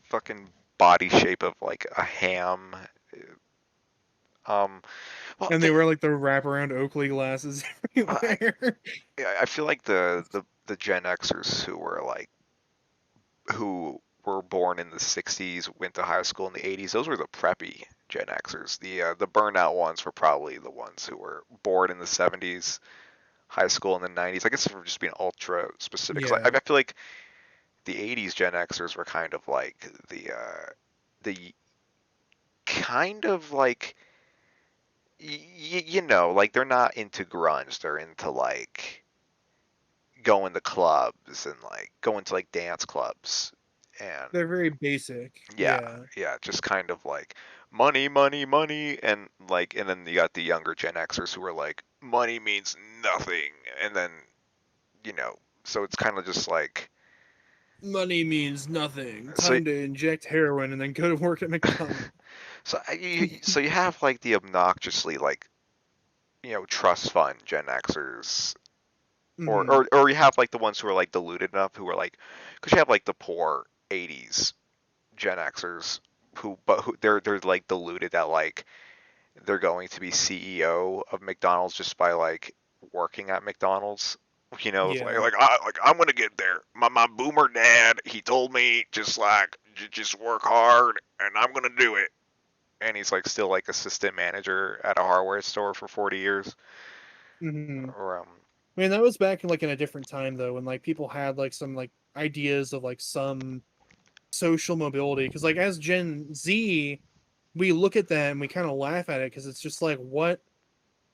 fucking body shape of like a ham. Um, well, And they wear like the wraparound Oakley glasses I, everywhere. I feel like the Gen Xers who were born in the 60s, went to high school in the 80s, those were the preppy Gen Xers. The burnout ones were probably the ones who were bored in the 70s, high school in the 90s. I guess if we're just being ultra specific, 'cause Yeah, I feel like the 80s Gen Xers were kind of like the kind of like like they're not into grunge, they're into like going to clubs and like going to like dance clubs, and they're very basic. yeah, Yeah, yeah, just kind of like money, money, money, and like, and then you got the younger Gen Xers who are like, money means nothing, and then so it's kind of just like, money means nothing. so Time to inject heroin and then go to work at McDonald's. so you have like the obnoxiously like trust fund Gen Xers, Mm-hmm. Or you have like the ones who are like deluded enough, who are like, because you have like the poor '80s Gen Xers who they're like deluded that like they're going to be CEO of McDonald's just by like working at McDonald's. You know, it's Yeah. like I'm gonna get there. My boomer dad, he told me just like just work hard, and I'm gonna do it. And he's like still like assistant manager at a hardware store for 40 years. Mm-hmm. Or I mean, that was back in like in a different time though, when like people had like some like ideas of like some social mobility. Because like as Gen Z, we look at that and we kind of laugh at it because it's just like what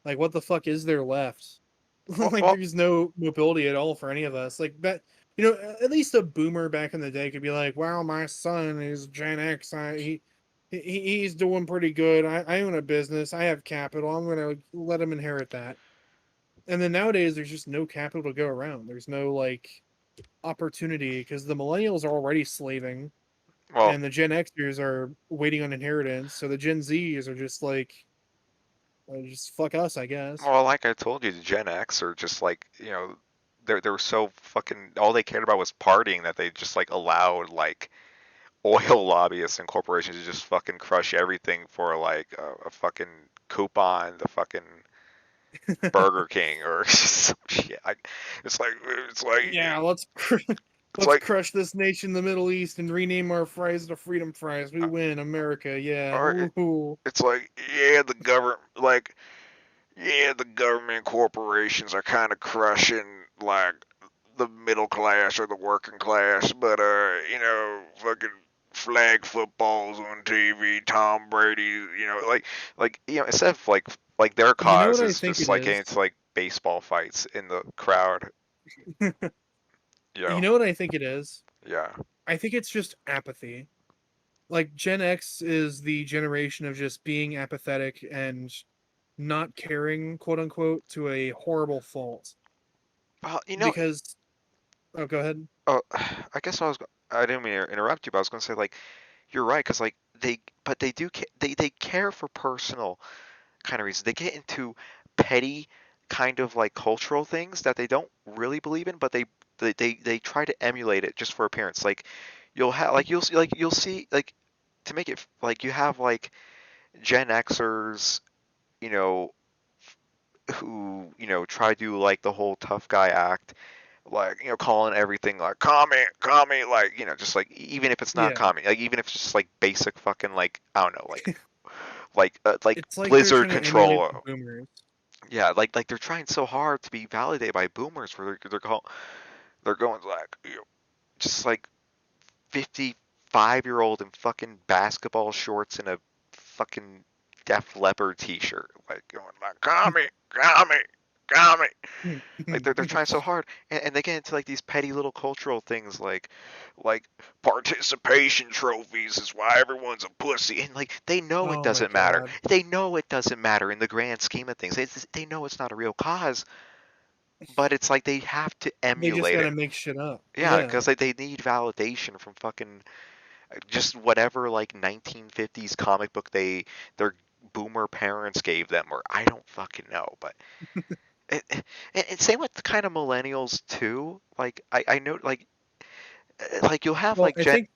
the fuck is there left? well, Like well, there's no mobility at all for any of us. Like that, at least a boomer back in the day could be like, "Wow, my son is Gen X. He's doing pretty good. I own a business. I have capital. I'm gonna let him inherit that." And then nowadays, there's just no capital to go around. There's no like opportunity because the millennials are already slaving, well, and the Gen Xers are waiting on inheritance. So the Gen Zs are just like, just fuck us, I guess. well, like I told you, the Gen X are just like they were so fucking all they cared about was partying that they just like allowed like oil lobbyists and corporations to just fucking crush everything for like a fucking coupon, the fucking Burger King or some shit. It's like it's like Yeah, it's let's like crush this nation, the Middle East, and rename our fries to Freedom Fries. We win, America. Yeah. or Ooh. it's like yeah, the government like yeah, the government corporations are kind of crushing like the middle class or the working class, but fucking flag footballs on TV, Tom Brady, instead of like their You know what cause I is think just it like getting into is? like baseball fights in the crowd, you You know. know what I think it is? Yeah. I think it's just apathy. Like Gen X is the generation of just being apathetic and not caring, quote unquote, to a horrible fault. Well, Because oh, go ahead. oh, I didn't mean to interrupt you, but I was going to say like you're right because like they do they care for personal kind of reasons. They get into petty kind of like cultural things that they don't really believe in, but they try to emulate it just for appearance. Like you'll see like to make it like you have like Gen Xers, you know, who try to do like the whole tough guy act, like calling everything like commie, like just like even if it's not Yeah. commie, like even if it's just like basic fucking like I don't know like It's like they're Blizzard trying to emulate the control. boomers. Yeah, like they're trying so hard to be validated by boomers, where they're going like just like 55-year-old in fucking basketball shorts and a fucking Def Leppard t-shirt, like going like commie. Like they're trying so hard, and they get into like these petty little cultural things like participation trophies is why everyone's a pussy, and like they know it Oh my doesn't matter. god. They know it doesn't matter in the grand scheme of things. They know it's not a real cause, but it's like they have to They just emulate gotta it. make shit up. Yeah, Yeah. because like they need validation from fucking just whatever like 1950s comic book their boomer parents gave them, or I don't fucking know, but and same with the kind of millennials too. Like I know like you'll have Well, like Gen.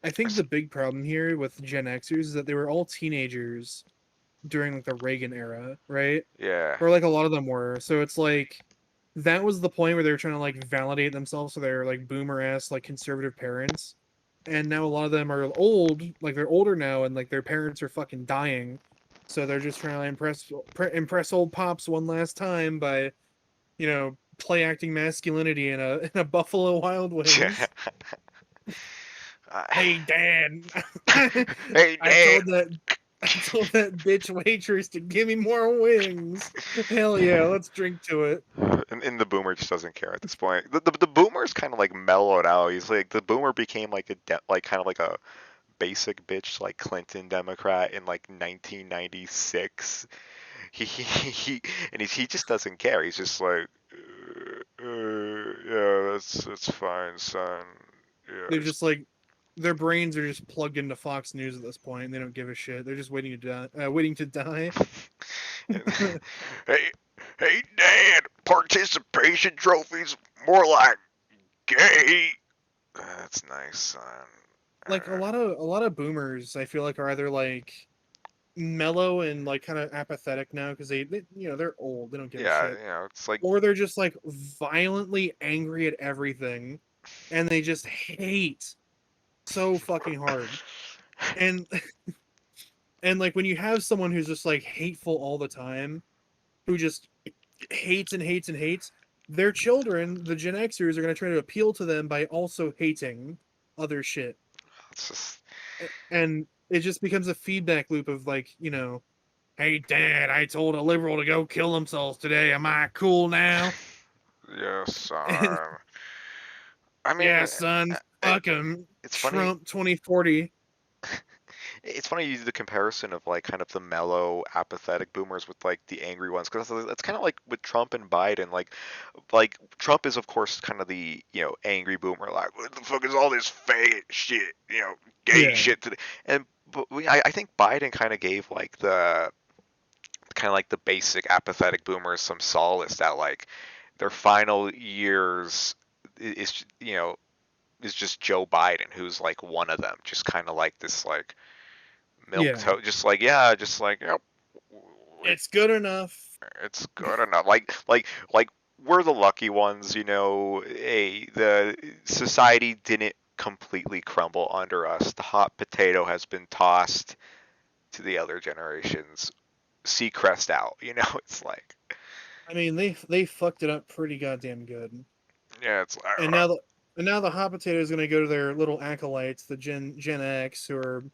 I think the big problem here with Gen Xers is that they were all teenagers during like the Reagan era, right? Yeah. Or like a lot of them were. So it's like that was the point where they were trying to like validate themselves to their like boomer ass like conservative parents. And now a lot of them are old, like they're older now, and like their parents are fucking dying. So they're just trying to impress old pops one last time by, play acting masculinity in a Buffalo Wild Wings. Hey, Dad. Hey I Dad. told that I told that bitch waitress to give me more wings. Hell yeah, let's drink to it. And the boomer just doesn't care at this point. The boomer's kind of like mellowed out. He's like the boomer became like like kind of like a basic bitch like Clinton Democrat in like 1996. He and he just doesn't care. He's just like, yeah, that's fine, son. Yeah, They're just like their brains are just plugged into Fox News at this point, and they don't give a shit. They're just waiting to die. Waiting to die. hey, hey, Dad, participation trophies, more like gay. That's nice. Like a lot of boomers, I feel like are either like mellow and like kind of apathetic now because they're old, they don't give a yeah, shit, it's like or they're just like violently angry at everything, and they just hate so fucking hard. And and like when you have someone who's just like hateful all the time, who just hates and hates and hates, their children, the Gen Xers, are going to try to appeal to them by also hating other shit. it's just And it just becomes a feedback loop of like, hey, Dad, I told a liberal to go kill themselves today. Am I cool now? yes. And, I mean, yeah, son, it, fuck him. it's funny. Trump 2040. It's funny you use the comparison of like kind of the mellow, apathetic boomers with like the angry ones because it's kind of like with Trump and Biden. Like Trump is of course kind of the angry boomer, like what the fuck is all this faggot shit, gay Yeah. shit today. And I think Biden kind of gave like the kind of like the basic apathetic boomers some solace that like their final years is is just Joe Biden, who's like one of them, just kind of like this like milk Yeah. toast, just like yeah, just like yep, It's good enough. it's good enough. Like we're the lucky ones, Hey, the society didn't completely crumble under us. The hot potato has been tossed to the other generations. Seacrest out, It's like I mean, they fucked it up pretty goddamn good. yeah, it's like And now the hot potato is going to go to their little acolytes, the Gen X, who are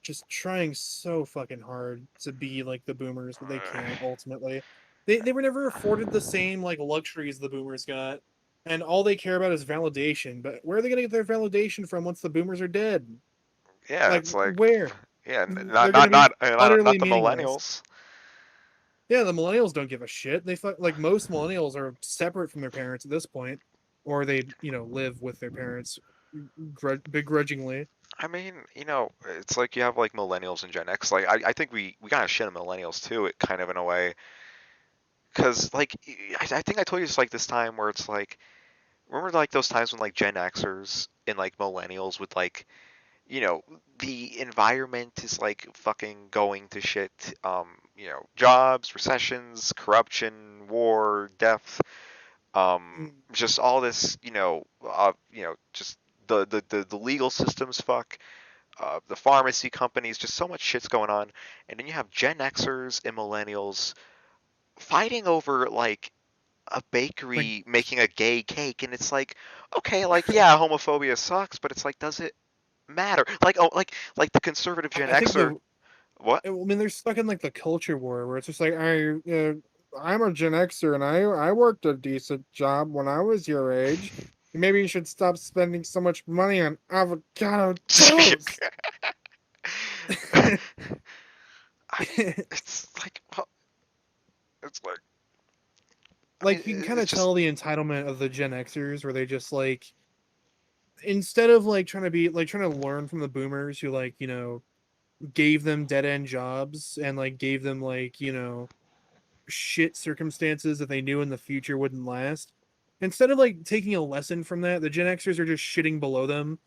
just trying so fucking hard to be like the boomers, but they can't ultimately. They were never afforded the same like luxuries the boomers got, and all they care about is validation. But where are they gonna get their validation from once the boomers are dead? yeah, Like it's like where? yeah, They're gonna be utterly not the meaningless. millennials. Yeah, the millennials don't give a shit. Like most millennials are separate from their parents at this point, or they live with their parents begrudgingly. I mean, it's like you have like millennials and Gen X. Like I think we got to shit on millennials too. It kind of in a way, because like I think I told you this like this time where it's like remember like those times when like Gen Xers and like millennials would like you know the environment is like fucking going to shit. Jobs, recessions, corruption, war, death, Mm. just all this just the legal systems fuck. The pharmacy companies, just so much shit's going on. And then you have Gen Xers and millennials fighting over like a Like bakery making a gay cake, and it's like, okay, like yeah, homophobia sucks, but it's like, does it matter? Like oh, like the conservative Gen I think Xer, what? I mean, they're stuck in like the culture war where it's just like I'm a Gen Xer and I worked a decent job when I was your age. Maybe you should stop spending so much money on avocado toast. I, it's like, well, it's like, I mean, Like you can kind it's of just tell the entitlement of the Gen Xers where they just like instead of like trying to learn from the boomers who like gave them dead end jobs and like gave them like shit circumstances that they knew in the future wouldn't last. Instead of like taking a lesson from that, the Gen Xers are just shitting below them.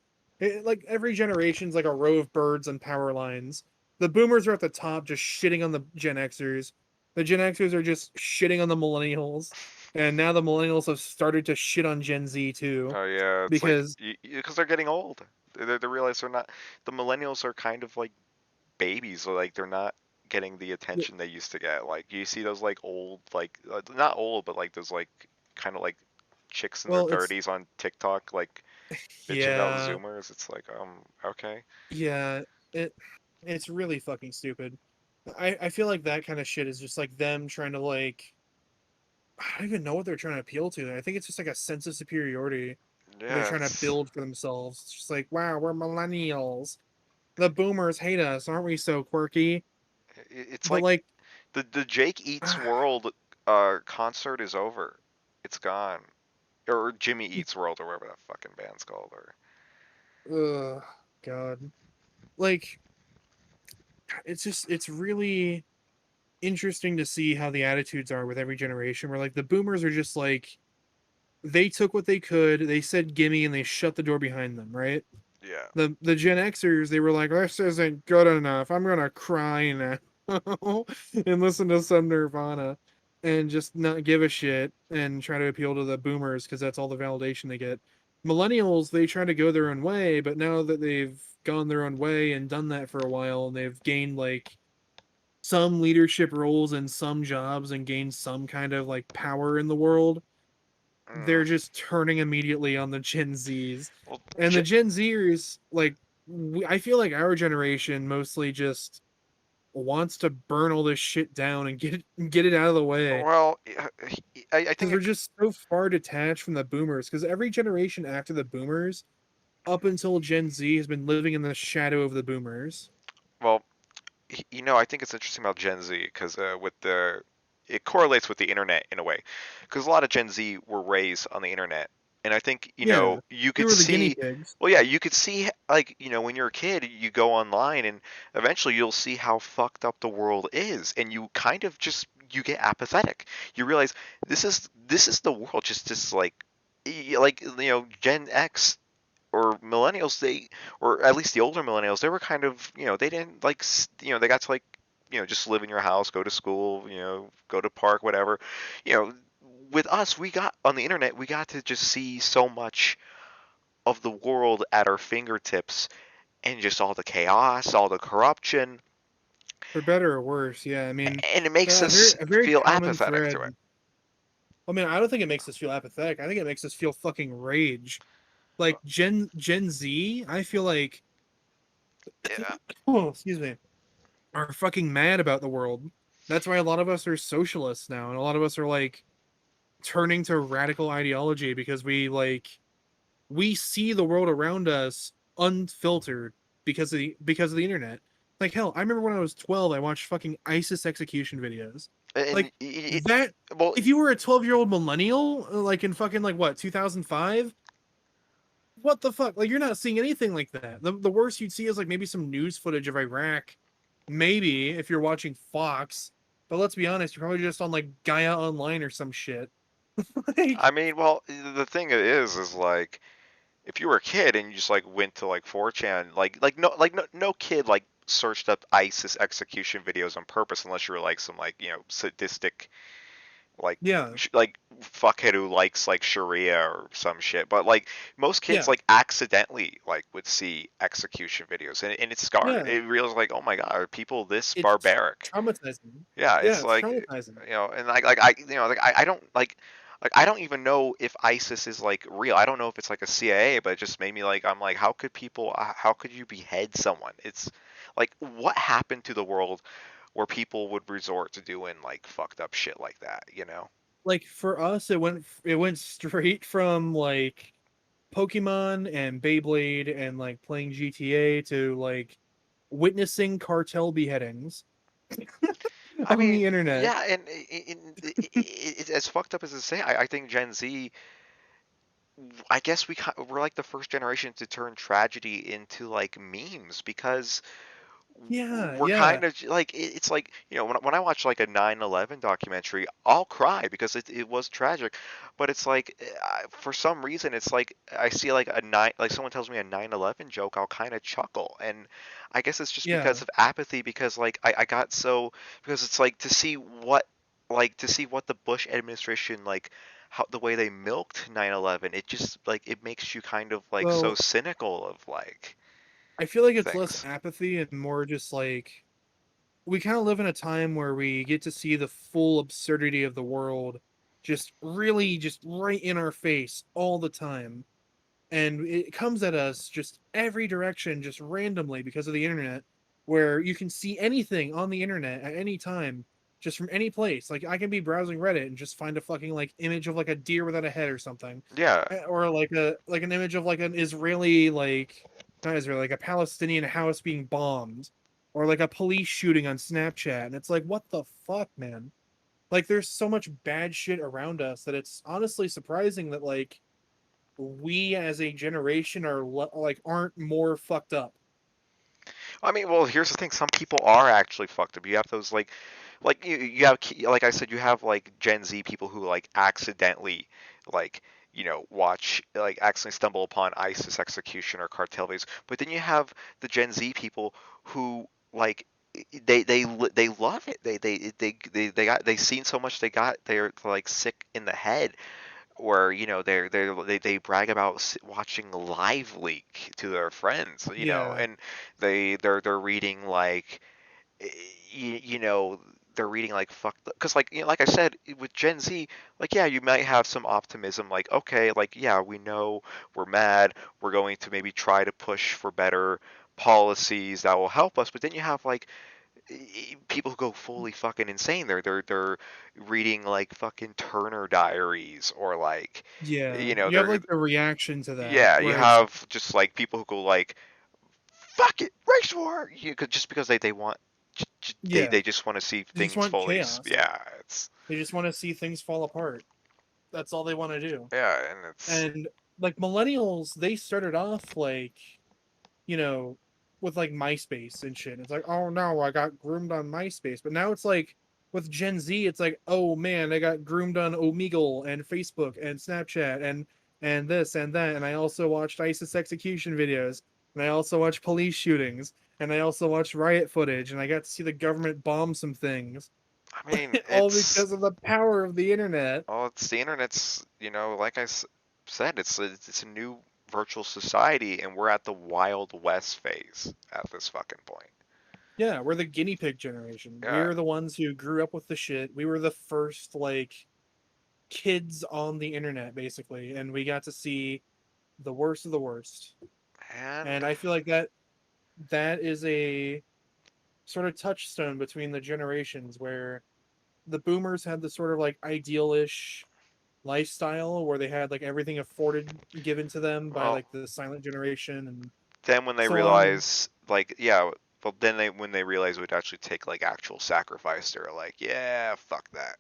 Like every generation's like a row of birds on power lines. The boomers are at the top just shitting on the Gen Xers. The Gen Xers are just shitting on the millennials. And now the millennials have started to shit on Gen Z too. oh yeah, it's like Because because they're getting old. They realize they're not. The millennials are kind of like babies. Like they're not getting the attention they used to get. Like you see those like old, like not old, but like those like kind of like chicks in their well it's 30s on TikTok, like bitching about yeah, Zoomers. It's like okay. yeah, it it's really fucking stupid. I feel like that kind of shit is just like them trying to like I don't even know what they're trying to appeal to. I think it's just like a sense of superiority they're Yeah, trying to build for themselves. It's just like, wow, we're millennials. The boomers hate us, aren't we so quirky? it's But like like, the Jake Eats World concert is over. It's gone. Or Jimmy Eats World or whatever that fucking band's called. Or ugh, God, like it's really. interesting to see how the attitudes are with every generation. Where like the boomers are just like they took what they could, they said gimme, and they shut the door behind them, right? Yeah. The Gen Xers, they were like, this isn't good enough. I'm gonna cry now and listen to some Nirvana and just not give a shit and try to appeal to the boomers because that's all the validation they get. Millennials, they try to go their own way, but now that they've gone their own way and done that for a while and they've gained like some leadership roles in some jobs and gained some kind of like power in the world, Mm. they're just turning immediately on the Gen Zs. Well, And the Gen Zers, like, I feel like our generation mostly just wants to burn all this shit down and get it out of the way well, I because think we're it. just so far detached from the boomers. Because every generation after the boomers, up until Gen Z, has been living in the shadow of the boomers. Well, I think it's interesting about Gen Z because with the it correlates with the internet in a way, because a lot of Gen Z were raised on the internet, and I think Yeah, you we could were the guinea see, pigs. well, yeah, you could see like when you're a kid, you go online, and eventually you'll see how fucked up the world is, and you kind of just you get apathetic. You realize this is the world, just like like Gen X or millennials, or at least the older millennials, they were kind of they didn't like they got to like just live in your house, go to school, go to park, whatever. you know with us, we got on the internet, we got to just see so much of the world at our fingertips, and just all the chaos, all the corruption, For better or worse, yeah. I mean, and it makes us a very feel common apathetic to it. thread. I mean, I don't think it makes us feel apathetic. I think it makes us feel fucking rage. Like Gen Z, I feel like, Yeah. oh, excuse me, are fucking mad about the world. That's why a lot of us are socialists now, and a lot of us are like turning to radical ideology because we see the world around us unfiltered because of the internet. Like hell, I remember when I was 12, I watched fucking ISIS execution videos. And Like that. well, If you were a 12-year-old millennial, like in fucking like what 2005, what the fuck? Like you're not seeing anything like that. The worst you'd see is like maybe some news footage of Iraq, maybe if you're watching Fox. But let's be honest, you're probably just on like Gaia Online or some shit. I Like, mean, well, the thing is like, if you were a kid and you just like went to like 4chan, no kid like searched up ISIS execution videos on purpose unless you were like some like sadistic like yeah, like fuckhead who likes like Sharia or some shit. But like most kids yeah, like accidentally like would see execution videos, and it scarred. yeah. It realized like, oh my god, are people this It's barbaric? traumatizing. Yeah, Yeah, it's it's like, traumatizing. and I don't like I don't even know if ISIS is like real. I don't know if it's like a CIA, but it just made me like, I'm like, how could you behead someone? It's like, what happened to the world where people would resort to doing like fucked up shit like that, you know? Like for us, it went straight from like Pokemon and Beyblade and like playing GTA to like witnessing cartel beheadings I on mean, the internet. yeah, and it's as fucked up as it say. I think Gen Z, I guess we're like the first generation to turn tragedy into like memes, because Yeah, we're yeah, kind of like, it's like, when I watch like a 9/11 documentary, I'll cry because it was tragic. But it's like, for some reason, it's like I see like like someone tells me a 9/11 joke, I'll kind of chuckle. And I guess it's just yeah. because of apathy, because like I got so, because it's like to see what the Bush administration, like how the way they milked 9/11, it just like it makes you kind of like so Well, cynical of like I feel like it's less things. apathy and more just like we kind of live in a time where we get to see the full absurdity of the world just really just right in our face all the time. And it comes at us just every direction, just randomly because of the internet, where you can see anything on the internet at any time, just from any place. Like I can be browsing Reddit and just find a fucking like image of like a deer without a head or something, Yeah. or like an image of like an Israeli like not Israeli like a Palestinian house being bombed, or like a police shooting on Snapchat, and it's like what the fuck, man. Like there's so much bad shit around us that it's honestly surprising that like we as a generation are like aren't more fucked up. I mean, well, here's the thing. Some people are actually fucked up. You have those like you have like I said, you have like Gen Z people who like accidentally like watch like accidentally stumble upon ISIS execution or cartel videos, but then you have the Gen Z people who like they love it. They seen so much they're like sick in the head, or they brag about watching Live Leak to their friends, Yeah, and they're reading like you know they're reading like fuck, because like like I said with Gen Z, like yeah, you might have some optimism, like okay, like yeah, we know we're mad, we're going to maybe try to push for better policies that will help us, but then you have like people who go fully fucking insane. They're reading like fucking Turner Diaries, or like yeah. You have they're like the reaction to that yeah, you where it's have just like people who go like fuck it, race war. You could just because they want, yeah, they just want to see they just things want fully. chaos. Yeah, it's They just want to see things fall apart. That's all they want to do. yeah, and it's And like millennials, they started off like, you know, with like MySpace and shit. It's like, oh no, I got groomed on MySpace. But now it's like with Gen Z, it's like, oh man, I got groomed on Omegle and Facebook and Snapchat and this and that. And I also watched ISIS execution videos. And I also watched police shootings. And I also watched riot footage. And I got to see the government bomb some things. I mean All it's because of the power of the internet. well, it's the internet's like said, it's a new virtual society, and we're at the Wild West phase at this fucking point. Yeah, we're the guinea pig generation. Yeah, We're the ones who grew up with the shit. We were the first like kids on the internet basically, and we got to see the worst of the worst. And and I feel like that is a sort of touchstone between the generations where the boomers had the sort of like idealish lifestyle where they had like everything afforded given to them by well, like the silent generation and then when they so on. realize like yeah, well then they when they realize it would actually take like actual sacrifice, they're like yeah, fuck that.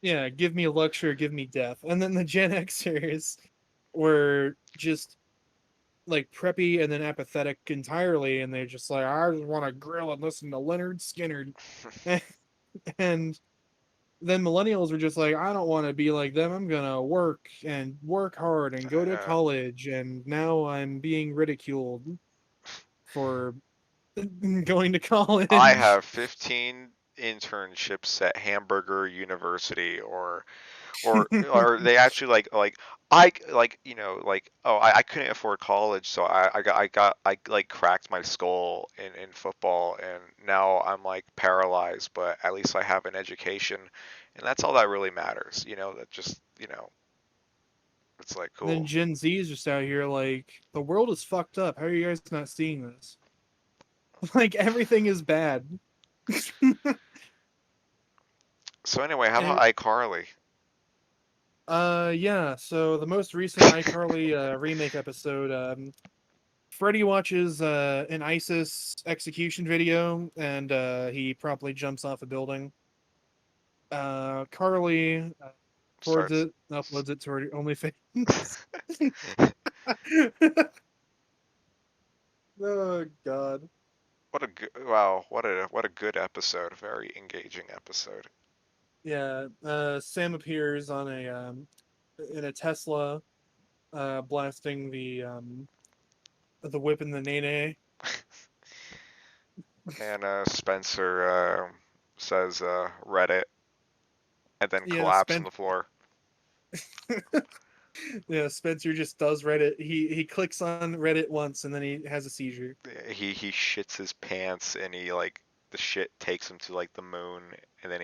Yeah, give me luxury, give me death. And then the Gen Xers were just like preppy and then apathetic entirely, and they're just like, I just want to grill and listen to Leonard Skinner. And then millennials were just like, I don't want to be like them. I'm gonna work and work hard and go to uh, college. And now I'm being ridiculed for going to I college. have 15 internships at Hamburger University, or they actually like I like like oh I couldn't afford college, so I like cracked my skull in football, and now I'm like paralyzed, but at least I have an education, and that's all that really matters, that just it's like Then cool. Gen Z is just out here like, the world is fucked up. How are you guys not seeing this? Like everything is bad. So anyway, how about And iCarly? yeah, so the most recent iCarly remake episode, Freddy watches an ISIS execution video and he promptly jumps off a building. Carly records Starts. it, uploads it to her OnlyFans. Oh god. What a good, wow, what a good episode, very engaging episode. Yeah, Sam appears on a in a Tesla, blasting the whip in the nene. And Spencer says Reddit, and then Yeah, collapse on the floor. yeah, Spencer just does Reddit. He clicks on Reddit once and then he has a seizure. He shits his pants, and he like the shit takes him to like the moon, and then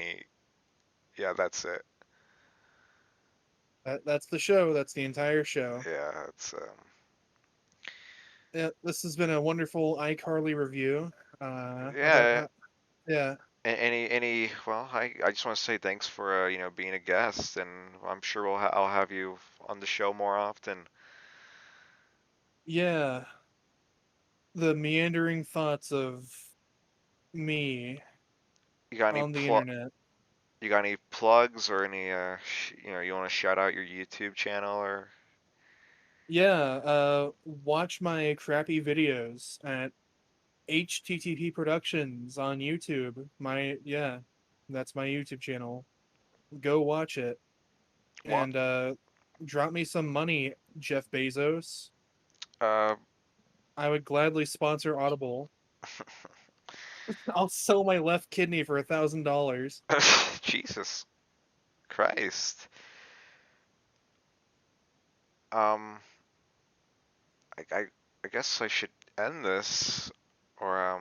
yeah, that's it. That's the show. That's the entire show. Yeah, it's Yeah, this has been a wonderful iCarly review. I got yeah. yeah, Any well, I just want to say thanks for being a guest, and I'm sure I'll have you on the show more often. yeah. The meandering thoughts of me You got any on the internet. you got any plugs, or any you want to shout out your YouTube channel, or Yeah, watch my crappy videos at Httpproductions on YouTube. My yeah. That's my YouTube channel. Go watch it What? and drop me some money, Jeff Bezos. Uh, I would gladly sponsor Audible. I'll sell my left kidney for $1,000. Jesus Christ. Um, I, I, I guess I should end this, or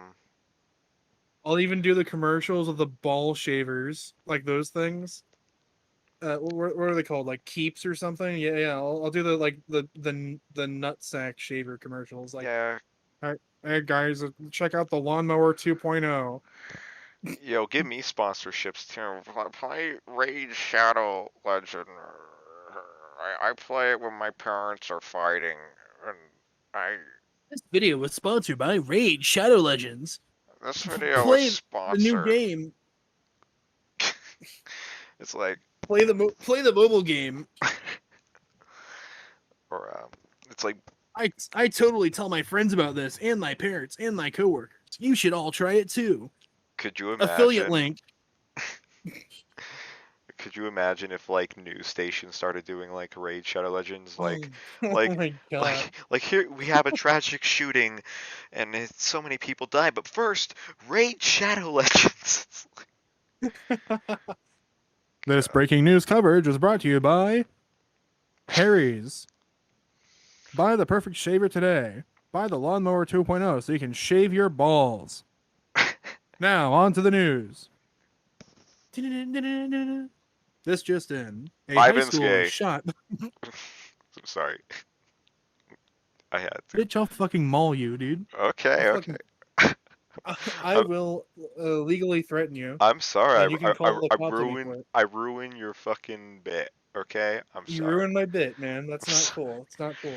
I'll even do the commercials of the ball shavers, like those things. What are they called? Like Keeps or something? Yeah, yeah. I'll do the like the nutsack shaver commercials. Like, yeah, hey guys, check out the lawnmower 2.0. yo, give me sponsorships too. Play Raid Shadow Legend. I play it when my parents are fighting, and I. This video was sponsored by Raid Shadow Legends. This video was Play the new sponsored. game. It's like, Play the mobile game. or it's like, I totally tell my friends about this and my parents and my coworkers. You should all try it too. could you Affiliate imagine? link. Could you imagine if like news stations started doing like Raid Shadow Legends, Oh, oh like, my god. like here we have a tragic shooting, and so many people die. But first, Raid Shadow Legends. This breaking news coverage was brought to you by Harry's. Buy the perfect shaver today. Buy the lawnmower 2.0 so you can shave your balls. Now, on to the news. This just in. A high Ivan's schooler gay. shot. I'm sorry, I had to. Bitch, I'll fucking maul you, dude. Okay, I'll okay. fucking. I will legally threaten you, I'm sorry. and you can call the I cops on me for ruined it. I ruined your fucking bit. Okay, I'm You sorry. ruined my bit, man. That's I'm, not so- cool. It's not cool.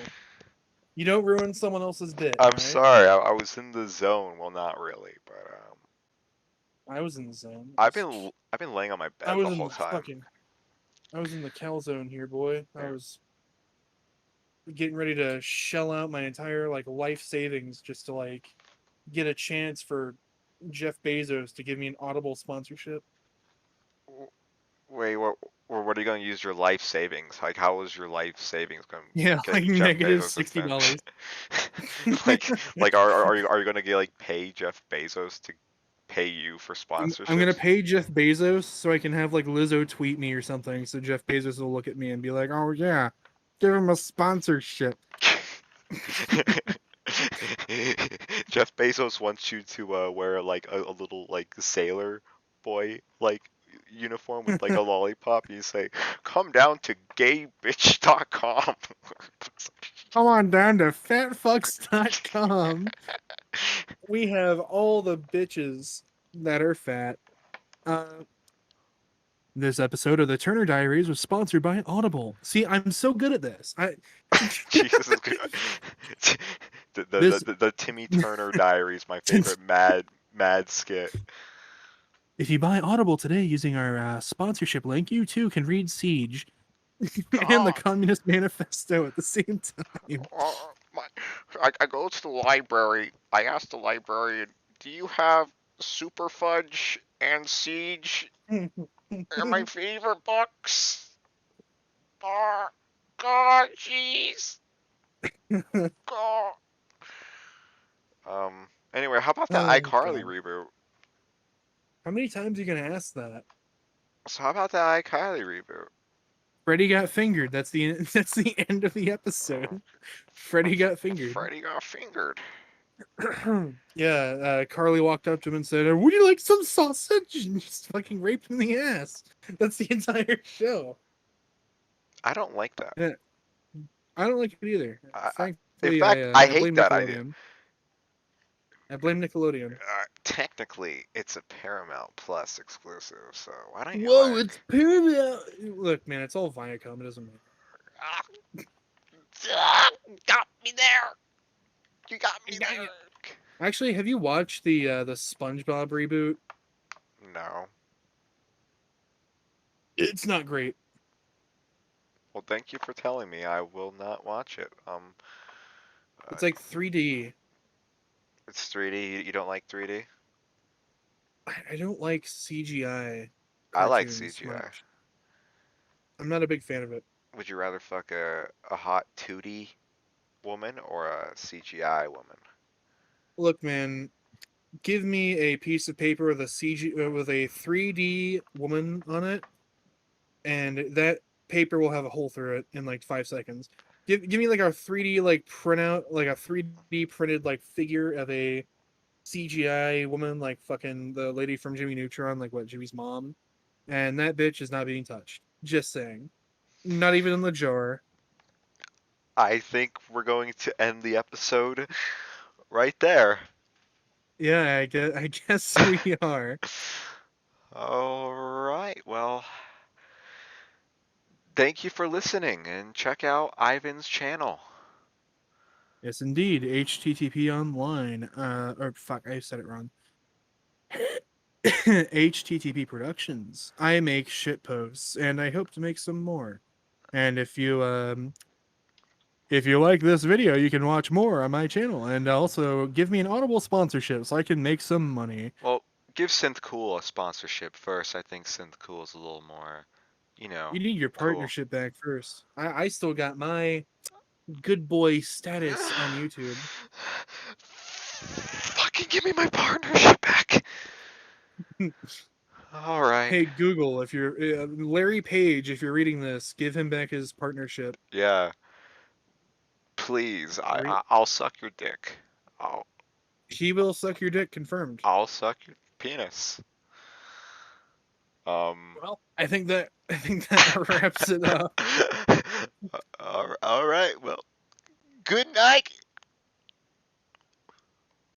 You don't ruin someone else's bit, I'm alright? sorry. I was in the zone. Well, not really, but I was in the zone. I've been laying on my I bed the was in whole the time. fucking. I was in the cal zone here, boy. I Yeah. was getting ready to shell out my entire like life savings just to like get a chance for Jeff Bezos to give me an Audible sponsorship. W- Wait, what are you gonna use your life savings? Like, how is your life savings gonna Yeah, get like Jeff negative Bezos this then? $60. Like, are you gonna get like pay Jeff Bezos to pay you for I'm gonna sponsorships? pay Jeff Bezos so I can have like Lizzo tweet me or something, so Jeff Bezos will look at me and be like, "Oh yeah, give him a sponsorship." Jeff Bezos wants you to wear like a little like sailor boy like uniform with like a lollipop. You say, "Come down to gaybitch.com." Come on down to fatfucks.com. We have all the bitches that are fat. Uh, this episode of the Turner Diaries was sponsored by Audible. See, I'm so good at this. Jesus is good. This The Timmy Turner Diaries, my favorite mad skit. if you buy Audible today using our sponsorship link, you too can read Siege and the God, Communist Manifesto at the same time. I go to the library. I ask the librarian, "Do you have Super Fudge and Siege? They're my favorite books." Oh, God, jeez. God. Anyway, how about that Oh iCarly god. reboot? How many times are you gonna ask that? So how about that iCarly reboot? Freddy got fingered. That's the end of the Uh, episode. Freddy got fingered. Freddy got fingered. Yeah, Carly walked up to him and said, "Would you like some sausage?" And just fucking raped him in the ass. That's the entire show. I don't like that. Yeah, I don't like it either. In Thankfully, fact, I I hate blame that idea. Nickelodeon. I blame Nickelodeon. Technically, it's a Paramount Plus exclusive, so why don't you Whoa, like? it's Paramount. Look, man, it's all Viacom. It doesn't matter. Ah, ah, got me there. You got me Dang there. it. Actually, have you watched the SpongeBob reboot? No. It's not great. Well, thank you for telling me. I will not watch it. It's like 3D. It's 3D. You don't like 3D? I don't like CGI. I like cartoons CGI. much. I'm not a big fan of it. Would you rather fuck a hot 2D woman or a CGI woman? Look, man, give me a piece of paper with a with a 3D woman on it, and that paper will have a hole through it in like 5 seconds. Give me like a 3D like printout, like a 3D printed like figure of a CGI woman, like fucking the lady from Jimmy Neutron, like what, Jimmy's mom, and that bitch is not being touched. Just saying, not even in the jar. I think we're going to end the episode right there. Yeah, I guess we are. All right. Well, thank you for listening and check out Ivan's channel. Yes, indeed. HTTP online. Or fuck, I said it wrong. Httpproductions. I make shit posts, and I hope to make some more. And if you like this video, you can watch more on my channel, and also give me an Audible sponsorship so I can make some money. Well, give SynthCool a sponsorship first. I think SynthCool is a little more, You need your cool. partnership back first. I still got my good boy status on YouTube. Fucking give me my partnership back. All right. Hey Google, if you're Larry Page, if you're reading this, give him back his partnership. Yeah. Please, Or I'll suck your dick. I'll he will suck your dick. Confirmed. I'll suck your penis. Um. Well, I think that wraps it up. All right. Well, good night.